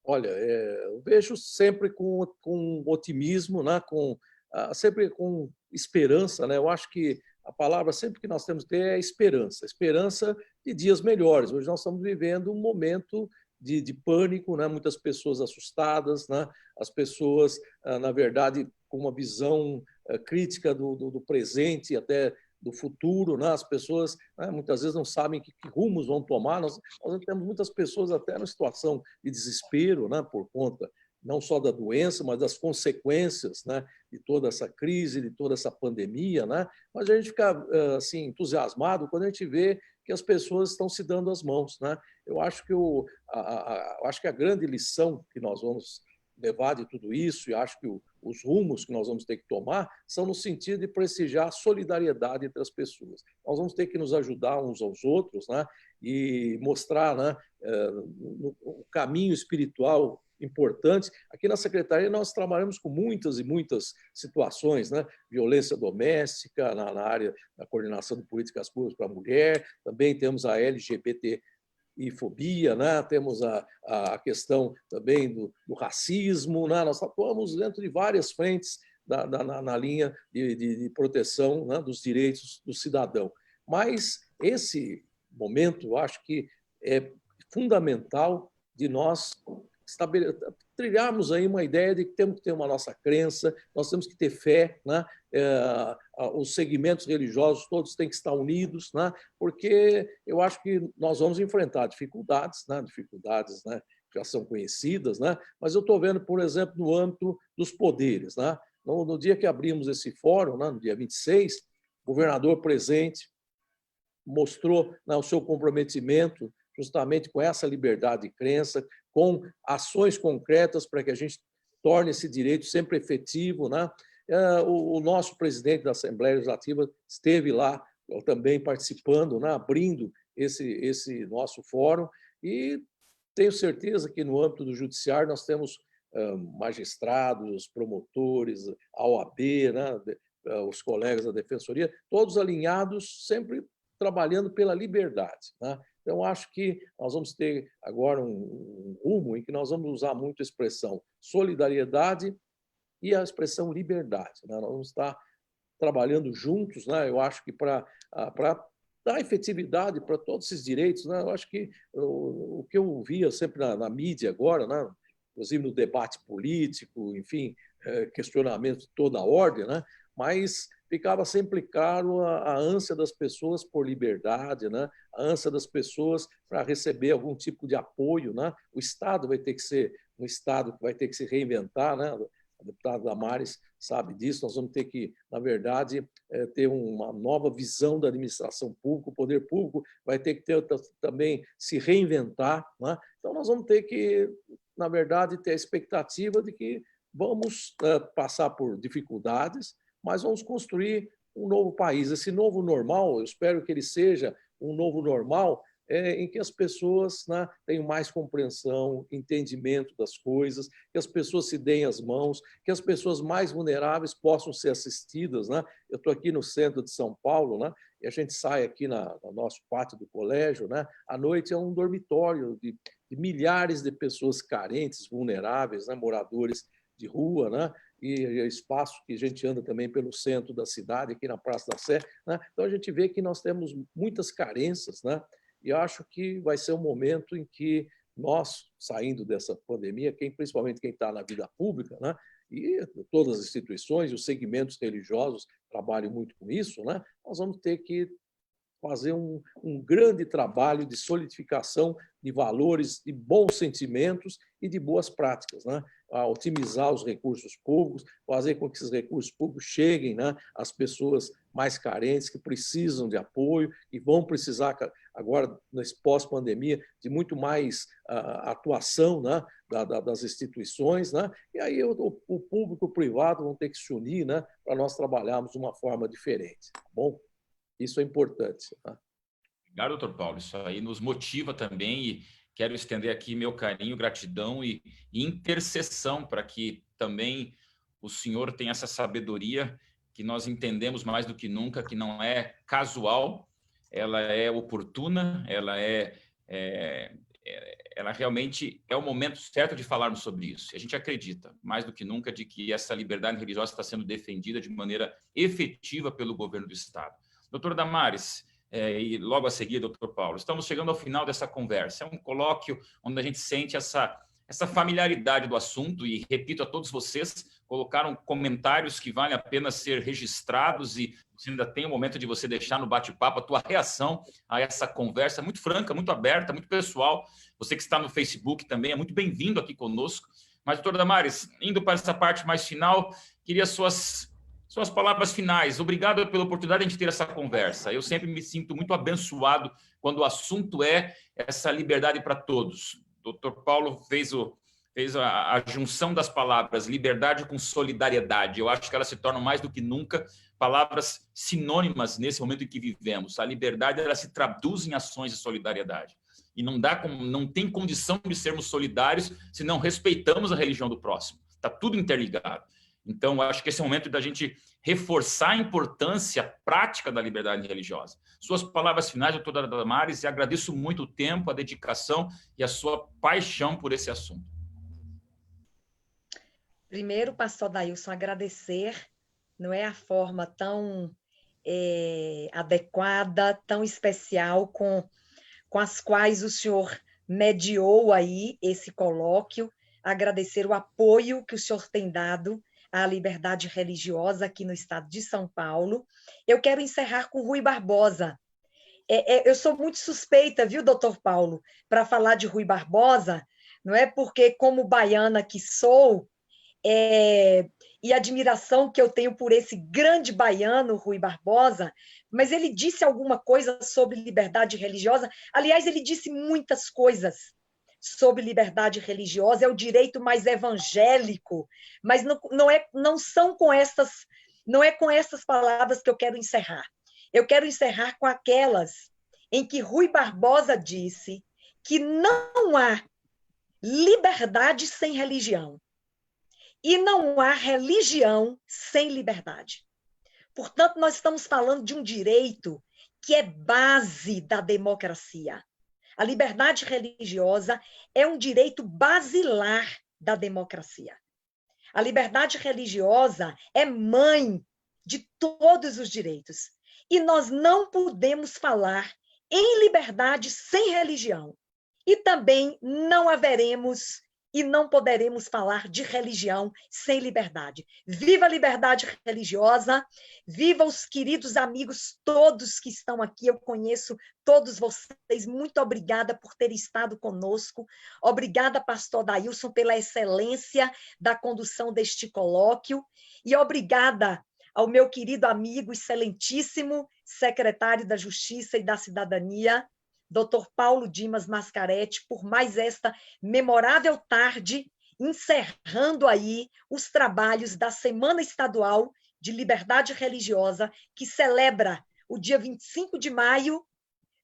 Olha, eu vejo sempre com otimismo, né? Sempre com esperança, né? Eu acho que a palavra sempre que nós temos que ter é esperança, esperança de dias melhores. Hoje nós estamos vivendo um momento de pânico, né? Muitas pessoas assustadas, né? As pessoas, na verdade, com uma visão crítica do presente, até do futuro, né? As pessoas, né, muitas vezes não sabem que rumos vão tomar. Nós temos muitas pessoas até na situação de desespero, né, por conta não só da doença, mas das consequências, né, de toda essa crise, de toda essa pandemia, né? Mas a gente fica assim entusiasmado quando a gente vê que as pessoas estão se dando as mãos, né? Eu acho que acho que a grande lição que nós vamos levar de tudo isso, e acho que os rumos que nós vamos ter que tomar são no sentido de prestigiar a solidariedade entre as pessoas. Nós vamos ter que nos ajudar uns aos outros, né? E mostrar, né, o caminho espiritual importante. Aqui na Secretaria nós trabalhamos com muitas e muitas situações, né? Violência doméstica, na área da coordenação de políticas públicas para a mulher, também temos a LGBT e fobia, né? Temos a questão também do racismo, né? Nós atuamos dentro de várias frentes na linha de proteção, né, dos direitos do cidadão. Mas esse momento, eu acho que é fundamental de nós trilharmos aí uma ideia de que temos que ter uma nossa crença, nós temos que ter fé, né? Os segmentos religiosos todos têm que estar unidos, né? Porque eu acho que nós vamos enfrentar dificuldades, né? Dificuldades, né, já são conhecidas, né? Mas eu estou vendo, por exemplo, no âmbito dos poderes, né? No dia que abrimos esse fórum, né, no dia 26, o governador presente mostrou, né, o seu comprometimento justamente com essa liberdade de crença, com ações concretas para que a gente torne esse direito sempre efetivo, né? O nosso presidente da Assembleia Legislativa esteve lá também participando, né, abrindo esse nosso fórum, e tenho certeza que no âmbito do judiciário nós temos magistrados, promotores, a OAB, né, os colegas da Defensoria, todos alinhados, sempre trabalhando pela liberdade, né? Então, acho que nós vamos ter agora um rumo em que nós vamos usar muito a expressão solidariedade e a expressão liberdade, né? Nós vamos estar trabalhando juntos, né? Eu acho que para dar efetividade para todos esses direitos, né? Eu acho que o que eu via sempre na mídia agora, né, inclusive no debate político, enfim, questionamentos de toda a ordem, né? Mas ficava sempre claro a ânsia das pessoas por liberdade, né? A ânsia das pessoas para receber algum tipo de apoio, né? O Estado vai ter que ser um Estado que vai ter que se reinventar, né? A deputada Damares sabe disso. Nós vamos ter que, na verdade, ter uma nova visão da administração pública. O poder público vai ter que também se reinventar, né? Então, nós vamos ter que, na verdade, ter a expectativa de que vamos passar por dificuldades, mas vamos construir um novo país. Esse novo normal, eu espero que ele seja um novo normal em que as pessoas, né, tenham mais compreensão, entendimento das coisas, que as pessoas se deem as mãos, que as pessoas mais vulneráveis possam ser assistidas, né? Eu estou aqui no centro de São Paulo, né? E a gente sai aqui no nosso pátio do colégio, né? À noite é um dormitório de milhares de pessoas carentes, vulneráveis, né? Moradores de rua, né? E espaço que a gente anda também pelo centro da cidade, aqui na Praça da Sé, né? Então a gente vê que nós temos muitas carências, né? E acho que vai ser um momento em que nós, saindo dessa pandemia, principalmente quem está na vida pública, né? E todas as instituições e os segmentos religiosos trabalham muito com isso, né? Nós vamos ter que fazer um grande trabalho de solidificação de valores, de bons sentimentos e de boas práticas, né? A otimizar os recursos públicos, fazer com que esses recursos públicos cheguem, né, às pessoas mais carentes, que precisam de apoio e vão precisar, agora, nesse pós-pandemia, de muito mais atuação, né, das instituições, né? E aí o público e o privado vão ter que se unir, né, para nós trabalharmos de uma forma diferente, tá bom? Isso é importante. Tá? Obrigado, doutor Paulo. Isso aí nos motiva também e quero estender aqui meu carinho, gratidão e intercessão para que também o senhor tenha essa sabedoria que nós entendemos mais do que nunca, que não é casual, ela é oportuna, ela realmente é o momento certo de falarmos sobre isso. A gente acredita, mais do que nunca, de que essa liberdade religiosa está sendo defendida de maneira efetiva pelo governo do Estado. Doutora Damares, e logo a seguir, doutor Paulo, estamos chegando ao final dessa conversa. É um colóquio onde a gente sente essa familiaridade do assunto e, repito a todos vocês, colocaram comentários que valem a pena ser registrados e você ainda tem o momento de você deixar no bate-papo a tua reação a essa conversa muito franca, muito aberta, muito pessoal. Você que está no Facebook também é muito bem-vindo aqui conosco. Mas, doutora Damares, indo para essa parte mais final, queria suas palavras finais. Obrigado pela oportunidade de a gente ter essa conversa. Eu sempre me sinto muito abençoado quando o assunto é essa liberdade para todos. O Dr. Paulo fez a junção das palavras liberdade com solidariedade. Eu acho que elas se tornam mais do que nunca palavras sinônimas nesse momento em que vivemos. A liberdade ela se traduz em ações de solidariedade. E não tem condição de sermos solidários se não respeitamos a religião do próximo. Está tudo interligado. Então, eu acho que esse é o momento da gente reforçar a importância prática da liberdade religiosa. Suas palavras finais, doutora Damares, e agradeço muito o tempo, a dedicação e a sua paixão por esse assunto. Primeiro, pastor Dailson, agradecer, não é a forma tão adequada, tão especial com as quais o senhor mediou aí esse colóquio, agradecer o apoio que o senhor tem dado à liberdade religiosa aqui no estado de São Paulo. Eu quero encerrar com Rui Barbosa. Eu sou muito suspeita, viu, doutor Paulo, para falar de Rui Barbosa, não é porque, como baiana que sou, e a admiração que eu tenho por esse grande baiano, Rui Barbosa, mas ele disse alguma coisa sobre liberdade religiosa. Aliás, ele disse muitas coisas sobre liberdade religiosa, é o direito mais evangélico, mas não são com essas palavras que eu quero encerrar. Eu quero encerrar com aquelas em que Rui Barbosa disse que não há liberdade sem religião e não há religião sem liberdade. Portanto, nós estamos falando de um direito que é base da democracia. A liberdade religiosa é um direito basilar da democracia. A liberdade religiosa é mãe de todos os direitos. E nós não podemos falar em liberdade sem religião. E também não haveremos e não poderemos falar de religião sem liberdade. Viva a liberdade religiosa, viva os queridos amigos todos que estão aqui, eu conheço todos vocês, muito obrigada por ter estado conosco, obrigada, pastor Dailson, pela excelência da condução deste colóquio, e obrigada ao meu querido amigo, excelentíssimo secretário da Justiça e da Cidadania, Dr. Paulo Dimas Mascaretti, por mais esta memorável tarde, encerrando aí os trabalhos da Semana Estadual de Liberdade Religiosa, que celebra o dia 25 de maio,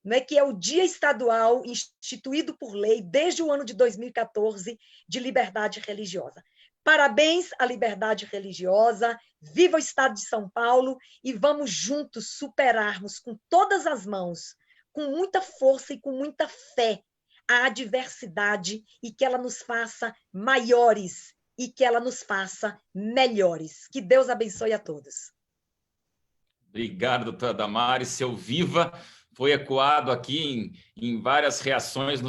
né, que é o Dia Estadual instituído por lei desde o ano de 2014 de liberdade religiosa. Parabéns à liberdade religiosa, viva o Estado de São Paulo e vamos juntos superarmos com todas as mãos, com muita força e com muita fé, a adversidade e que ela nos faça maiores e que ela nos faça melhores. Que Deus abençoe a todos. Obrigado, doutora Damares. Seu viva foi ecoado aqui em várias reações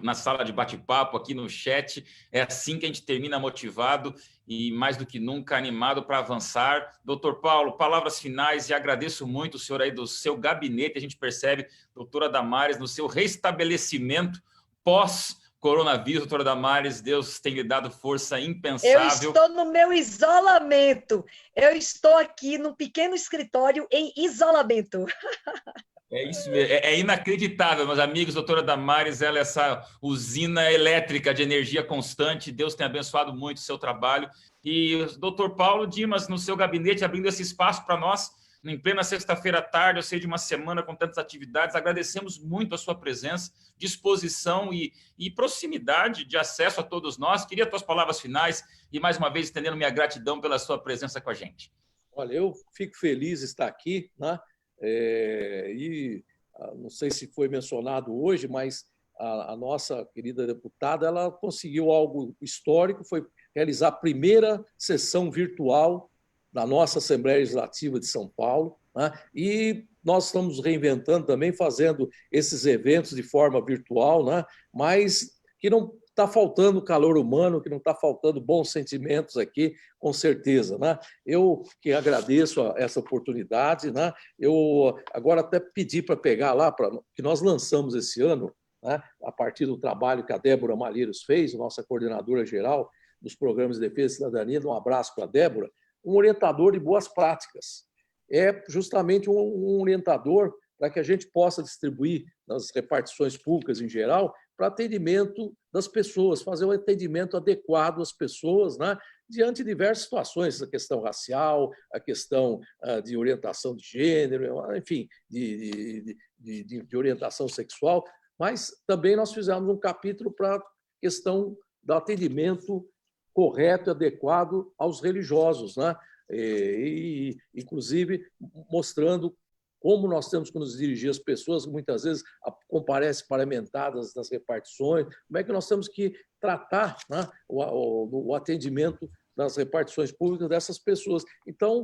na sala de bate-papo, aqui no chat. É assim que a gente termina motivado e, mais do que nunca, animado para avançar. Doutor Paulo, palavras finais, e agradeço muito o senhor aí do seu gabinete. A gente percebe, doutora Damares, no seu restabelecimento pós-coronavírus. Doutora Damares, Deus tem lhe dado força impensável. Eu estou no meu isolamento. Eu estou aqui num pequeno escritório em isolamento. É isso mesmo, é inacreditável, meus amigos. Doutora Damares, ela é essa usina elétrica de energia constante. Deus tem abençoado muito o seu trabalho. E doutor Paulo Dimas, no seu gabinete, abrindo esse espaço para nós, em plena sexta-feira à tarde, eu sei de uma semana com tantas atividades. Agradecemos muito a sua presença, disposição e proximidade de acesso a todos nós. Queria as tuas palavras finais e, mais uma vez, estendendo minha gratidão pela sua presença com a gente. Olha, eu fico feliz de estar aqui, né? Não sei se foi mencionado hoje, mas a nossa querida deputada, ela conseguiu algo histórico, foi realizar a primeira sessão virtual da nossa Assembleia Legislativa de São Paulo, né? E nós estamos reinventando também, fazendo esses eventos de forma virtual, né? Mas que não está faltando calor humano, que não está faltando bons sentimentos aqui, com certeza, né? Eu que agradeço essa oportunidade, né? Eu agora até pedi para pegar lá, que nós lançamos esse ano, né? A partir do trabalho que a Débora Malheiros fez, nossa coordenadora geral dos programas de defesa e cidadania, um abraço para a Débora, um orientador de boas práticas. É justamente um orientador para que a gente possa distribuir nas repartições públicas em geral para atendimento das pessoas, fazer um atendimento adequado às pessoas, né, diante de diversas situações, a questão racial, a questão de orientação de gênero, enfim, de orientação sexual, mas também nós fizemos um capítulo para a questão do atendimento correto e adequado aos religiosos, né? E, inclusive, mostrando como nós temos que nos dirigir às pessoas que muitas vezes comparecem paramentadas nas repartições, como é que nós temos que tratar, né, o atendimento nas repartições públicas dessas pessoas. Então,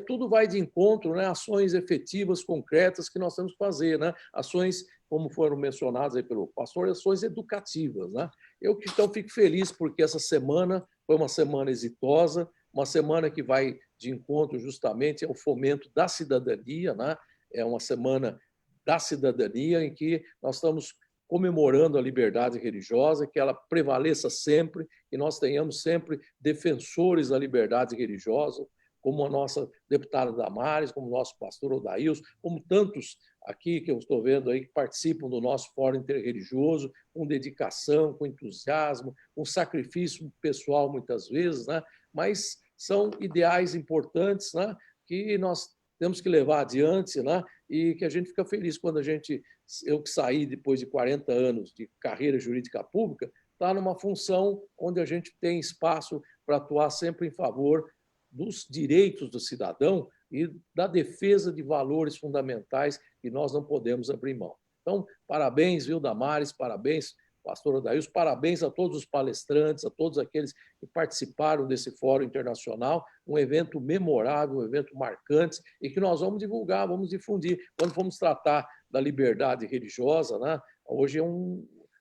tudo vai de encontro, né, ações efetivas, concretas que nós temos que fazer, né, ações, como foram mencionadas aí pelo pastor, ações educativas, né? Eu, então, fico feliz porque essa semana foi uma semana exitosa, uma semana que vai de encontro justamente ao fomento da cidadania, né? É uma semana da cidadania em que nós estamos comemorando a liberdade religiosa, que ela prevaleça sempre, que nós tenhamos sempre defensores da liberdade religiosa, como a nossa deputada Damares, como o nosso pastor Odailson, como tantos aqui que eu estou vendo aí que participam do nosso fórum interreligioso, com dedicação, com entusiasmo, com sacrifício pessoal muitas vezes, né? Mas são ideais importantes, né, que nós temos que levar adiante, né, e que a gente fica feliz quando eu que saí depois de 40 anos de carreira jurídica pública, está numa função onde a gente tem espaço para atuar sempre em favor dos direitos do cidadão e da defesa de valores fundamentais que nós não podemos abrir mão. Então, parabéns, viu, Damares, parabéns, pastor Odailson, parabéns a todos os palestrantes, a todos aqueles que participaram desse fórum internacional, um evento memorável, um evento marcante, e que nós vamos divulgar, vamos difundir. Quando vamos tratar da liberdade religiosa, né? Hoje é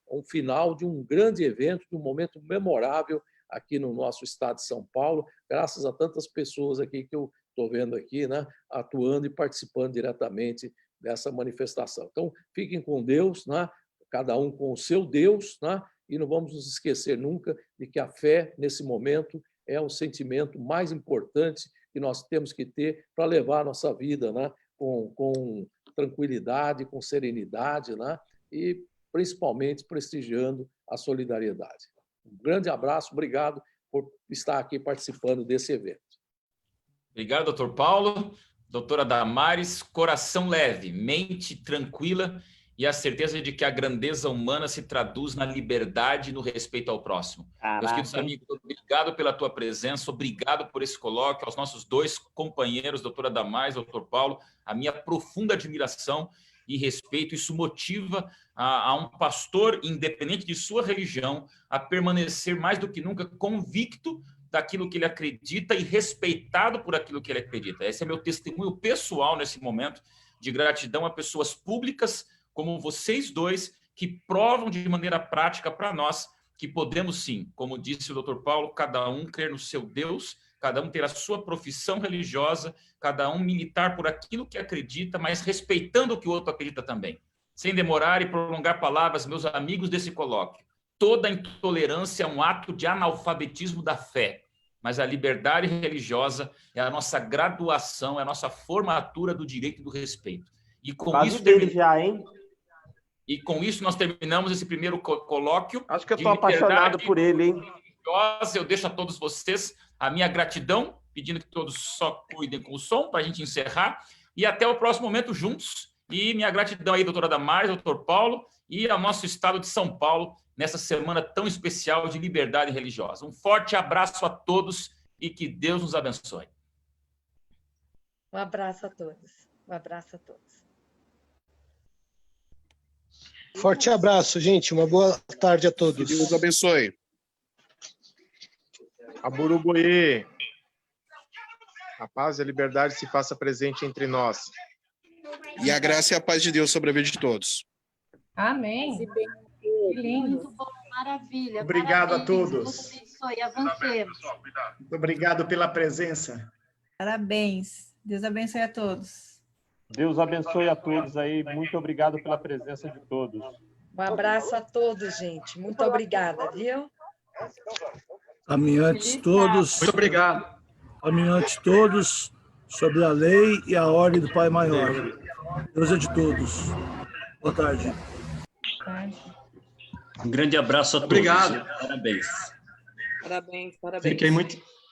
um final de um grande evento, de um momento memorável aqui no nosso estado de São Paulo, graças a tantas pessoas aqui que eu estou vendo aqui, né, atuando e participando diretamente dessa manifestação. Então, fiquem com Deus, né, cada um com o seu Deus, né, e não vamos nos esquecer nunca de que a fé, nesse momento, é o sentimento mais importante que nós temos que ter para levar a nossa vida, né, com tranquilidade, com serenidade, né, e principalmente prestigiando a solidariedade. Um grande abraço, obrigado por estar aqui participando desse evento. Obrigado, doutor Paulo. Doutora Damares, coração leve, mente tranquila e a certeza de que a grandeza humana se traduz na liberdade e no respeito ao próximo. Caraca. Meus queridos amigos, obrigado pela tua presença, obrigado por esse colóquio, aos nossos dois companheiros, doutora Damares, doutor Paulo, a minha profunda admiração e respeito. Isso motiva a um pastor, independente de sua religião, a permanecer mais do que nunca convicto daquilo que ele acredita e respeitado por aquilo que ele acredita. Esse é meu testemunho pessoal nesse momento de gratidão a pessoas públicas como vocês dois, que provam de maneira prática para nós que podemos sim, como disse o Dr. Paulo, cada um crer no seu Deus, cada um ter a sua profissão religiosa, cada um militar por aquilo que acredita, mas respeitando o que o outro acredita também. Sem demorar e prolongar palavras, meus amigos desse colóquio, toda intolerância é um ato de analfabetismo da fé, mas a liberdade religiosa é a nossa graduação, é a nossa formatura do direito e do respeito. E com Quase isso dele já, hein? E com isso nós terminamos esse primeiro colóquio. Acho que eu estou apaixonado por ele, hein? Eu deixo a todos vocês a minha gratidão, pedindo que todos só cuidem com o som para a gente encerrar. E até o próximo momento juntos. E minha gratidão aí, doutora Damares, doutor Paulo, e ao nosso estado de São Paulo, nessa semana tão especial de liberdade religiosa. Um forte abraço a todos e que Deus nos abençoe. Um abraço a todos. Um abraço a todos. Forte abraço, gente. Uma boa tarde a todos. Deus abençoe. Aburubuí. A paz e a liberdade se faça presente entre nós. E a graça e a paz de Deus sobre a vida de todos. Amém. Que lindo. Muito bom, maravilha. Obrigado parabéns. a todos. Deus abençoe, avancemos. Muito obrigado pela presença. Parabéns. Deus abençoe a todos. Deus abençoe a todos aí. Muito obrigado pela presença de todos. Um abraço a todos, gente. Muito obrigada, viu? Caminhantes todos. Muito obrigado. Caminhantes todos sobre a lei e a ordem do Pai Maior. Deus é de todos. Boa tarde. Um grande abraço a todos. Obrigado. Parabéns. Parabéns. Fiquei muito